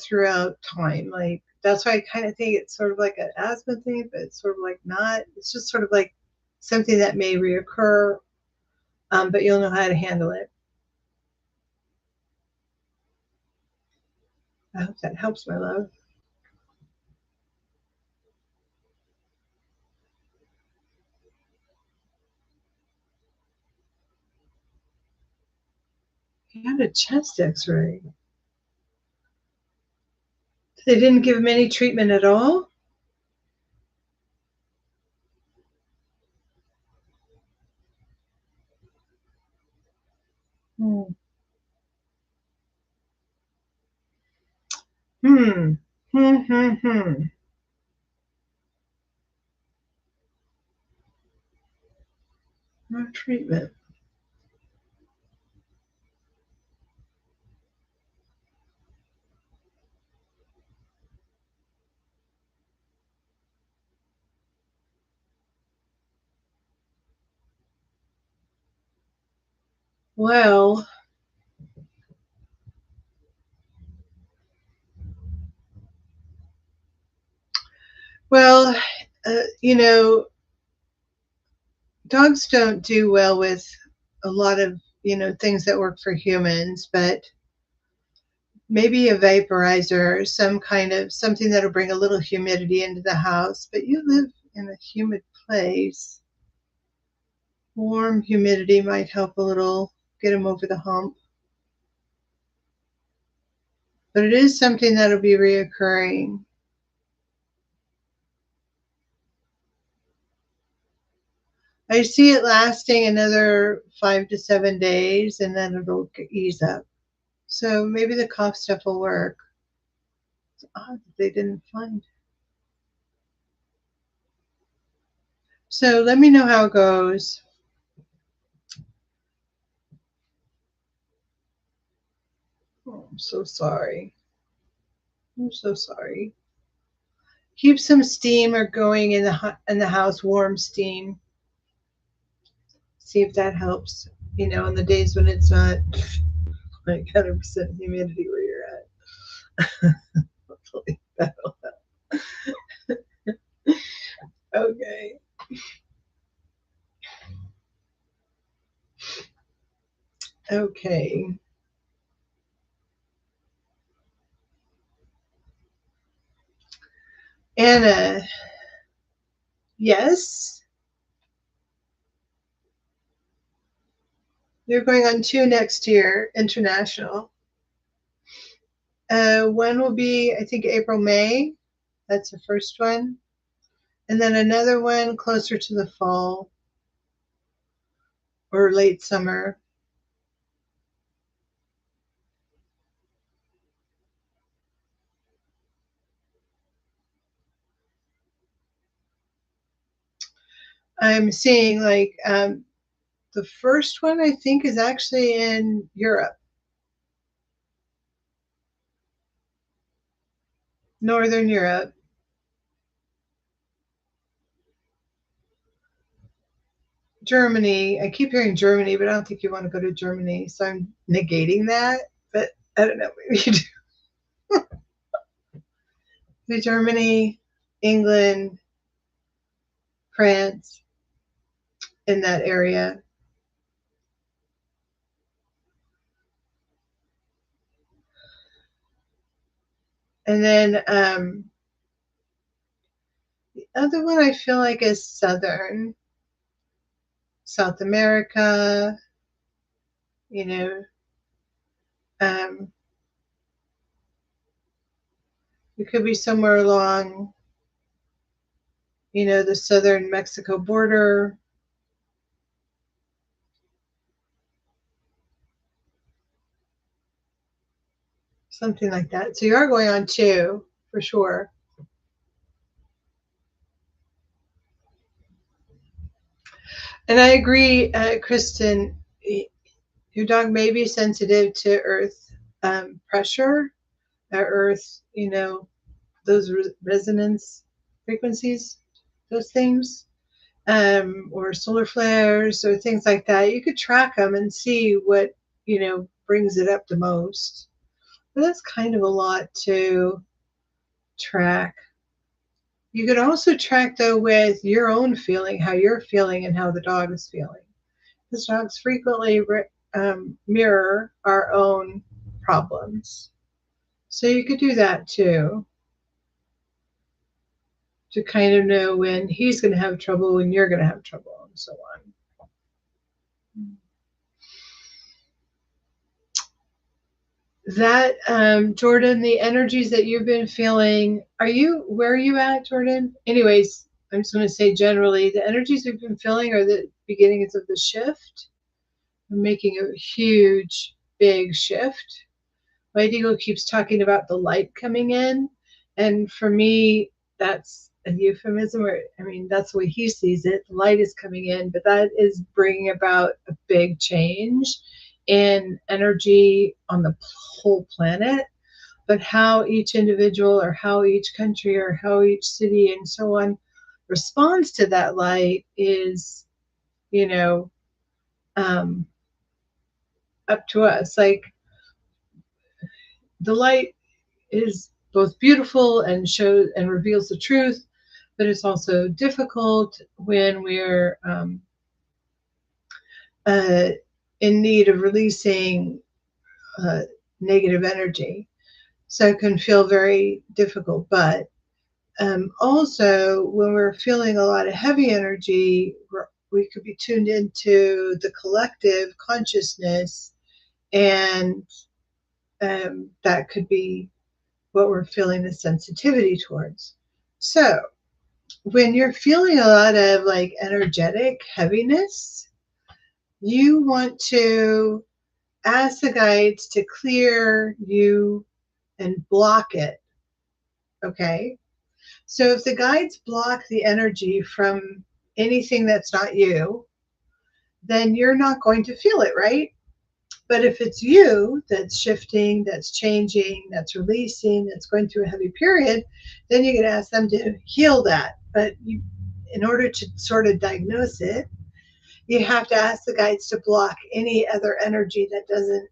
throughout time. Like that's why I kind of think it's sort of like an asthma thing, but it's sort of like not. It's just sort of like something that may reoccur, but you'll know how to handle it. I hope that helps, my love. He had a chest x-ray. They didn't give him any treatment at all? Hmm. Hmm. Hmm. Hmm. Hmm. No treatment. Well, well, you know, dogs don't do well with a lot of, things that work for humans, but maybe a vaporizer or some kind of something that'll bring a little humidity into the house. But you live in a humid place. Warm humidity might help a little get them over the hump. But it is something that'll be reoccurring. I see it lasting another 5 to 7 days and then it'll ease up. So maybe the cough stuff will work. It's odd that they didn't find. So let me know how it goes. Oh, I'm so sorry. I'm so sorry. Keep some steam or going in the house, warm steam. See if that helps. On the days when it's not like 100% humidity where you're at. Hopefully that'll help. Okay. Okay. Anna, yes, you're going on two next year, international. One will be, I think, April, May. That's the first one. And then another one closer to the fall or late summer. I'm seeing like the first one, I think, is actually in Europe, Northern Europe. Germany. I keep hearing Germany, but I don't think you want to go to Germany. So I'm negating that. But I don't know. Maybe you do. Germany, England, France, in that area. And then the other one I feel like is Southern, South America, you know. Um, it could be somewhere along, the southern Mexico border, something like that. So you are going on two for sure. And I agree, Kristen, your dog may be sensitive to earth pressure, earth, those resonance frequencies, those things, or solar flares or things like that. You could track them and see what, brings it up the most. But that's kind of a lot to track. You can also track, though, with your own feeling, how you're feeling and how the dog is feeling. Because dogs frequently mirror our own problems. So you could do that too, to kind of know when he's going to have trouble, when you're going to have trouble, and so on. That, Jordan, the energies that you've been feeling, where are you at, Jordan? Anyways, I'm just going to say generally, the energies we've been feeling are the beginnings of the shift. We're making a huge, big shift. White Eagle keeps talking about the light coming in. And for me, that's a euphemism, or I mean, that's the way he sees it. The light is coming in, but that is bringing about a big change in energy on the whole planet. But how each individual, or how each country, or how each city, and so on, responds to that light is, up to us. Like, the light is both beautiful and shows and reveals the truth, but it's also difficult when we're in need of releasing negative energy. So it can feel very difficult. But also, when we're feeling a lot of heavy energy, we could be tuned into the collective consciousness, and that could be what we're feeling the sensitivity towards. So when you're feeling a lot of like energetic heaviness, you want to ask the guides to clear you and block it. Okay? So if the guides block the energy from anything that's not you, then you're not going to feel it, right? But if it's you that's shifting, that's changing, that's releasing, that's going through a heavy period, then you can ask them to heal that. But in order to sort of diagnose it, you have to ask the guides to block any other energy that doesn't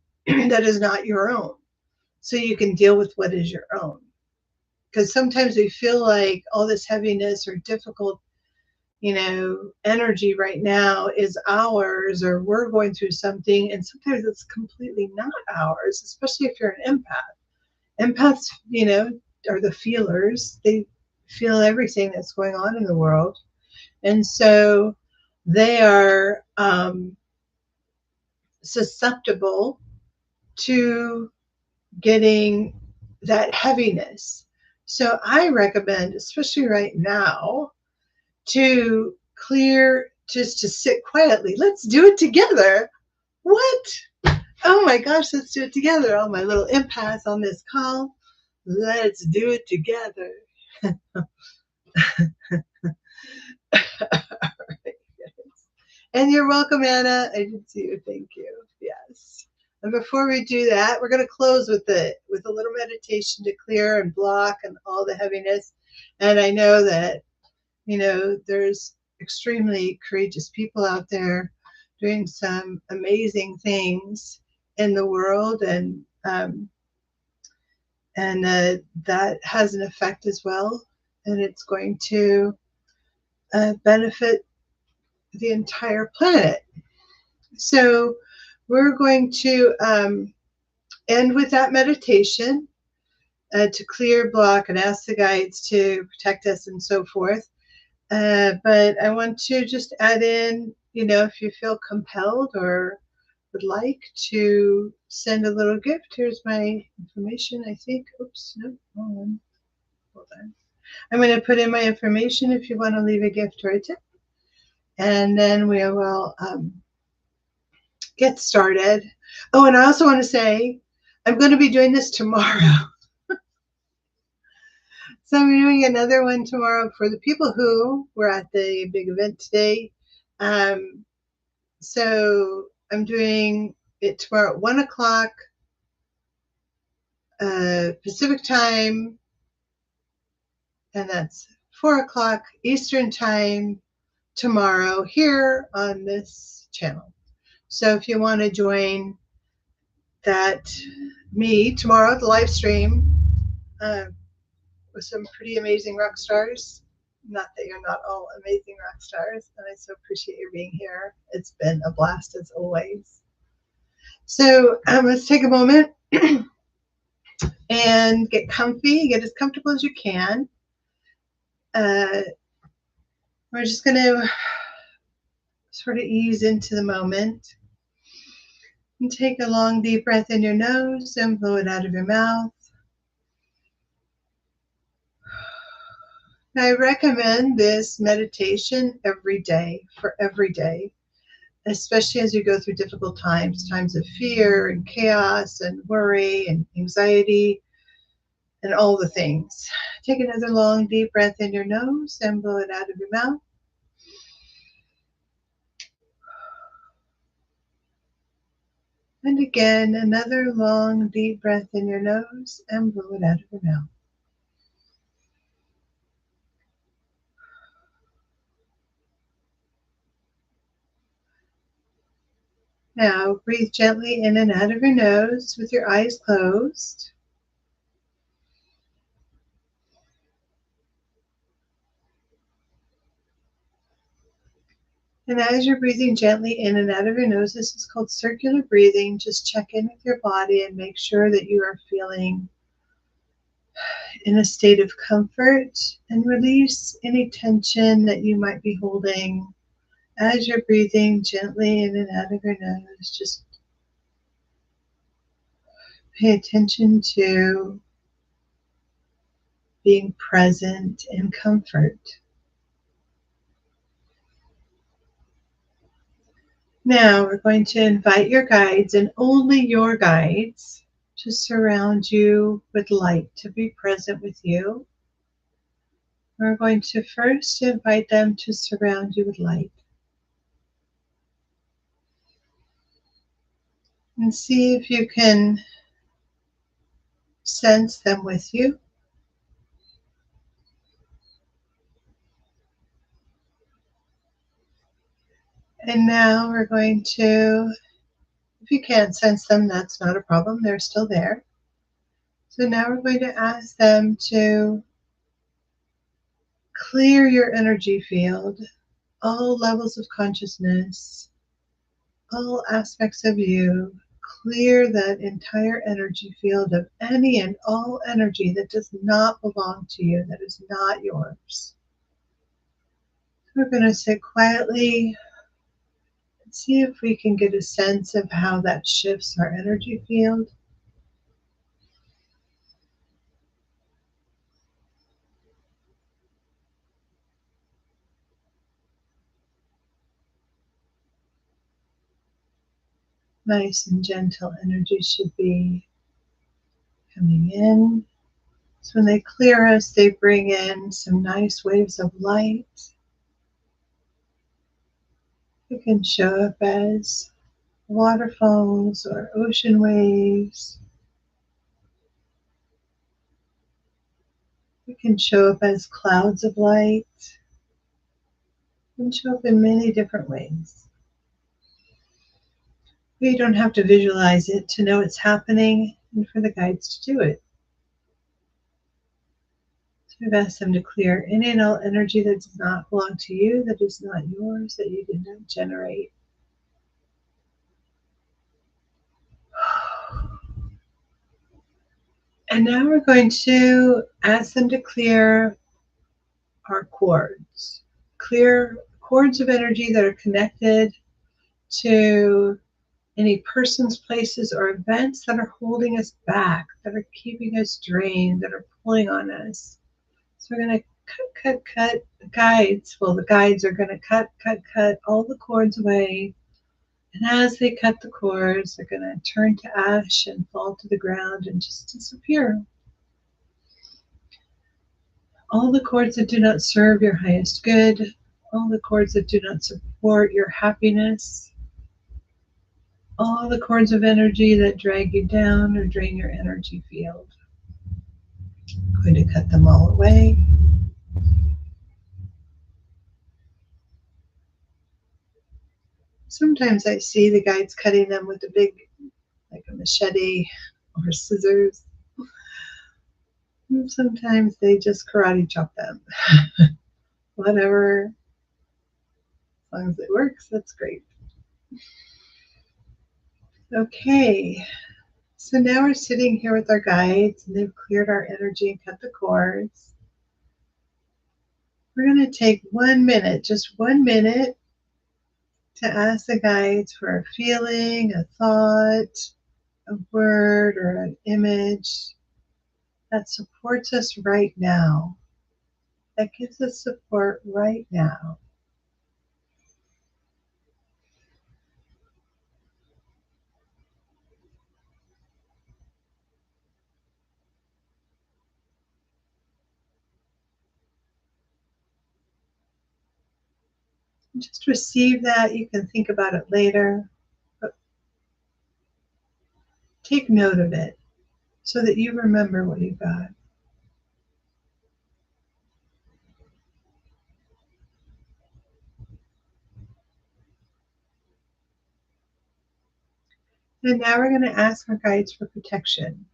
that is not your own, so you can deal with what is your own. Because sometimes we feel like all this heaviness or difficult energy right now is ours, or we're going through something, and sometimes it's completely not ours, especially if you're an empath. Empaths, are the feelers. They feel everything that's going on in the world. And so they are susceptible to getting that heaviness. So I recommend, especially right now, to clear, just to sit quietly. Let's do it together. What? Oh my gosh, let's do it together. All my little empaths on this call. Let's do it together. And you're welcome, Anna. I did see you. Thank you. Yes. And before we do that, we're going to close with a little meditation to clear and block and all the heaviness. And I know that there's extremely courageous people out there doing some amazing things in the world, and that has an effect as well, and it's going to benefit the entire planet. So we're going to end with that meditation to clear, block, and ask the guides to protect us and so forth. But I want to just add in, if you feel compelled or would like to send a little gift, here's my information, I think. Oops, no, wrong one. Hold on. I'm going to put in my information if you want to leave a gift or a tip. And then we will get started. Oh, and I also want to say, I'm going to be doing this tomorrow. So I'm doing another one tomorrow for the people who were at the big event today. So I'm doing it tomorrow at 1 o'clock Pacific time, and that's 4 o'clock Eastern time tomorrow here on this channel. So if you want to join me tomorrow, the live stream, with some pretty amazing rock stars. Not that you're not all amazing rock stars, and I so appreciate you being here. It's been a blast as always. So let's take a moment and get comfy, get as comfortable as you can. We're just going to sort of ease into the moment and take a long deep breath in your nose and blow it out of your mouth. I recommend this meditation every day, for every day, especially as you go through difficult times, times of fear and chaos and worry and anxiety and all the things. Take another long deep breath in your nose and blow it out of your mouth. And again, another long deep breath in your nose and blow it out of your mouth. Now, breathe gently in and out of your nose with your eyes closed. And as you're breathing gently in and out of your nose, this is called circular breathing. Just check in with your body and make sure that you are feeling in a state of comfort, and release any tension that you might be holding as you're breathing gently in and out of your nose. Just pay attention to being present in comfort. Now we're going to invite your guides, and only your guides, to surround you with light, to be present with you. We're going to first invite them to surround you with light. And see if you can sense them with you. And now we're going to, if you can't sense them, that's not a problem. They're still there. So now we're going to ask them to clear your energy field, all levels of consciousness, all aspects of you. Clear that entire energy field of any and all energy that does not belong to you, that is not yours. We're going to sit quietly and see if we can get a sense of how that shifts our energy field. Nice and gentle energy should be coming in. So when they clear us, they bring in some nice waves of light. It can show up as waterfalls or ocean waves. It can show up as clouds of light. It can show up in many different ways. You don't have to visualize it to know it's happening and for the guides to do it. So I've asked them to clear any and all energy that does not belong to you, that is not yours, that you did not generate. And now we're going to ask them to clear our cords. Clear cords of energy that are connected to any persons, places, or events that are holding us back, that are keeping us drained, that are pulling on us. So we're going to cut the guides. Well, the guides are going to cut all the cords away. And as they cut the cords, they're going to turn to ash and fall to the ground and just disappear. All the cords that do not serve your highest good, all the cords that do not support your happiness, all the cords of energy that drag you down or drain your energy field. I'm going to cut them all away. Sometimes I see the guides cutting them with a big, like a machete or scissors. And sometimes they just karate chop them. Whatever, as long as it works, that's great. Okay, so now we're sitting here with our guides and they've cleared our energy and cut the cords. We're going to take 1 minute, just 1 minute, to ask the guides for a feeling, a thought, a word, or an image that supports us right now, that gives us support right now. Just receive that. You can think about it later, but take note of it so that you remember what you got. And now we're going to ask our guides for protection.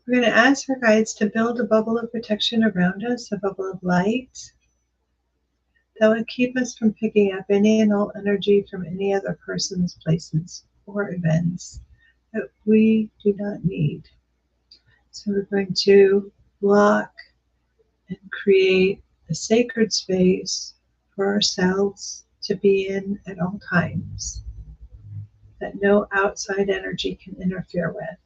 We're going to ask our guides to build a bubble of protection around us, a bubble of light that would keep us from picking up any and all energy from any other persons, places, or events that we do not need. So we're going to block and create a sacred space for ourselves to be in at all times that no outside energy can interfere with.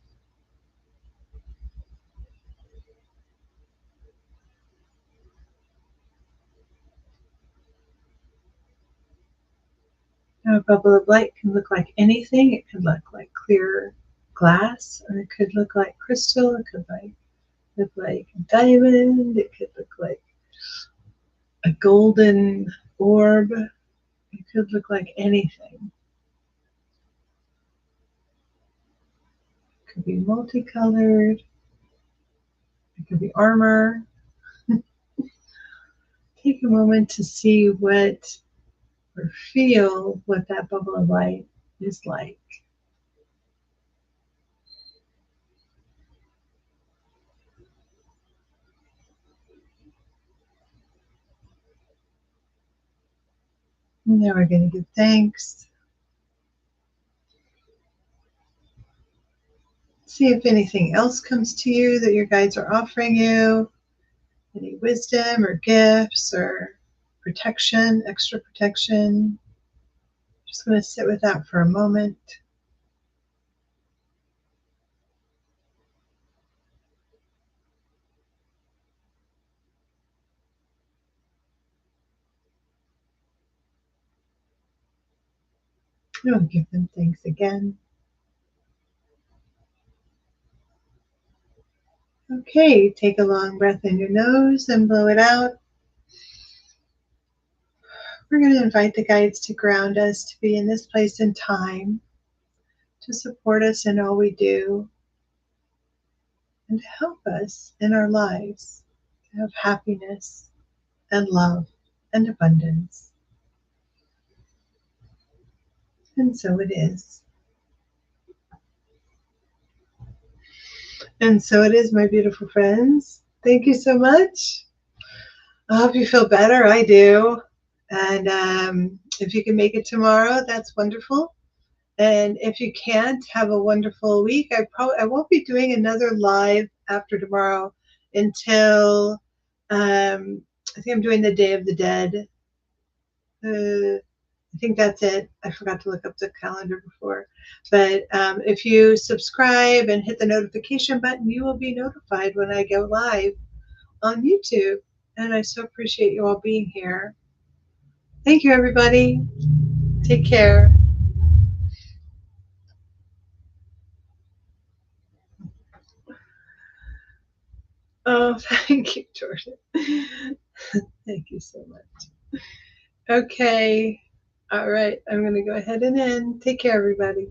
Now, a bubble of light can look like anything. It could look like clear glass, or it could look like crystal. It could look like diamond. It could look like a golden orb. It could look like anything. It could be multicolored. It could be armor. Take a moment to see what or feel what that bubble of light is like. And now we're going to give thanks. See if anything else comes to you that your guides are offering you. Any wisdom or gifts or protection, extra protection. Just going to sit with that for a moment. And we'll give them thanks again. Okay, take a long breath in your nose and blow it out. We're going to invite the guides to ground us, to be in this place and time, to support us in all we do, and to help us in our lives to have happiness and love and abundance. And so it is. And so it is, my beautiful friends. Thank you so much. I hope you feel better. I do. And if you can make it tomorrow, that's wonderful. And if you can't, have a wonderful week. I won't be doing another live after tomorrow until I think I'm doing the Day of the Dead. I think that's it. I forgot to look up the calendar before. But if you subscribe and hit the notification button, you will be notified when I go live on YouTube. And I so appreciate you all being here. Thank you, everybody. Take care. Oh, thank you, Jordan. Thank you so much. Okay. All right. I'm going to go ahead and end. Take care, everybody.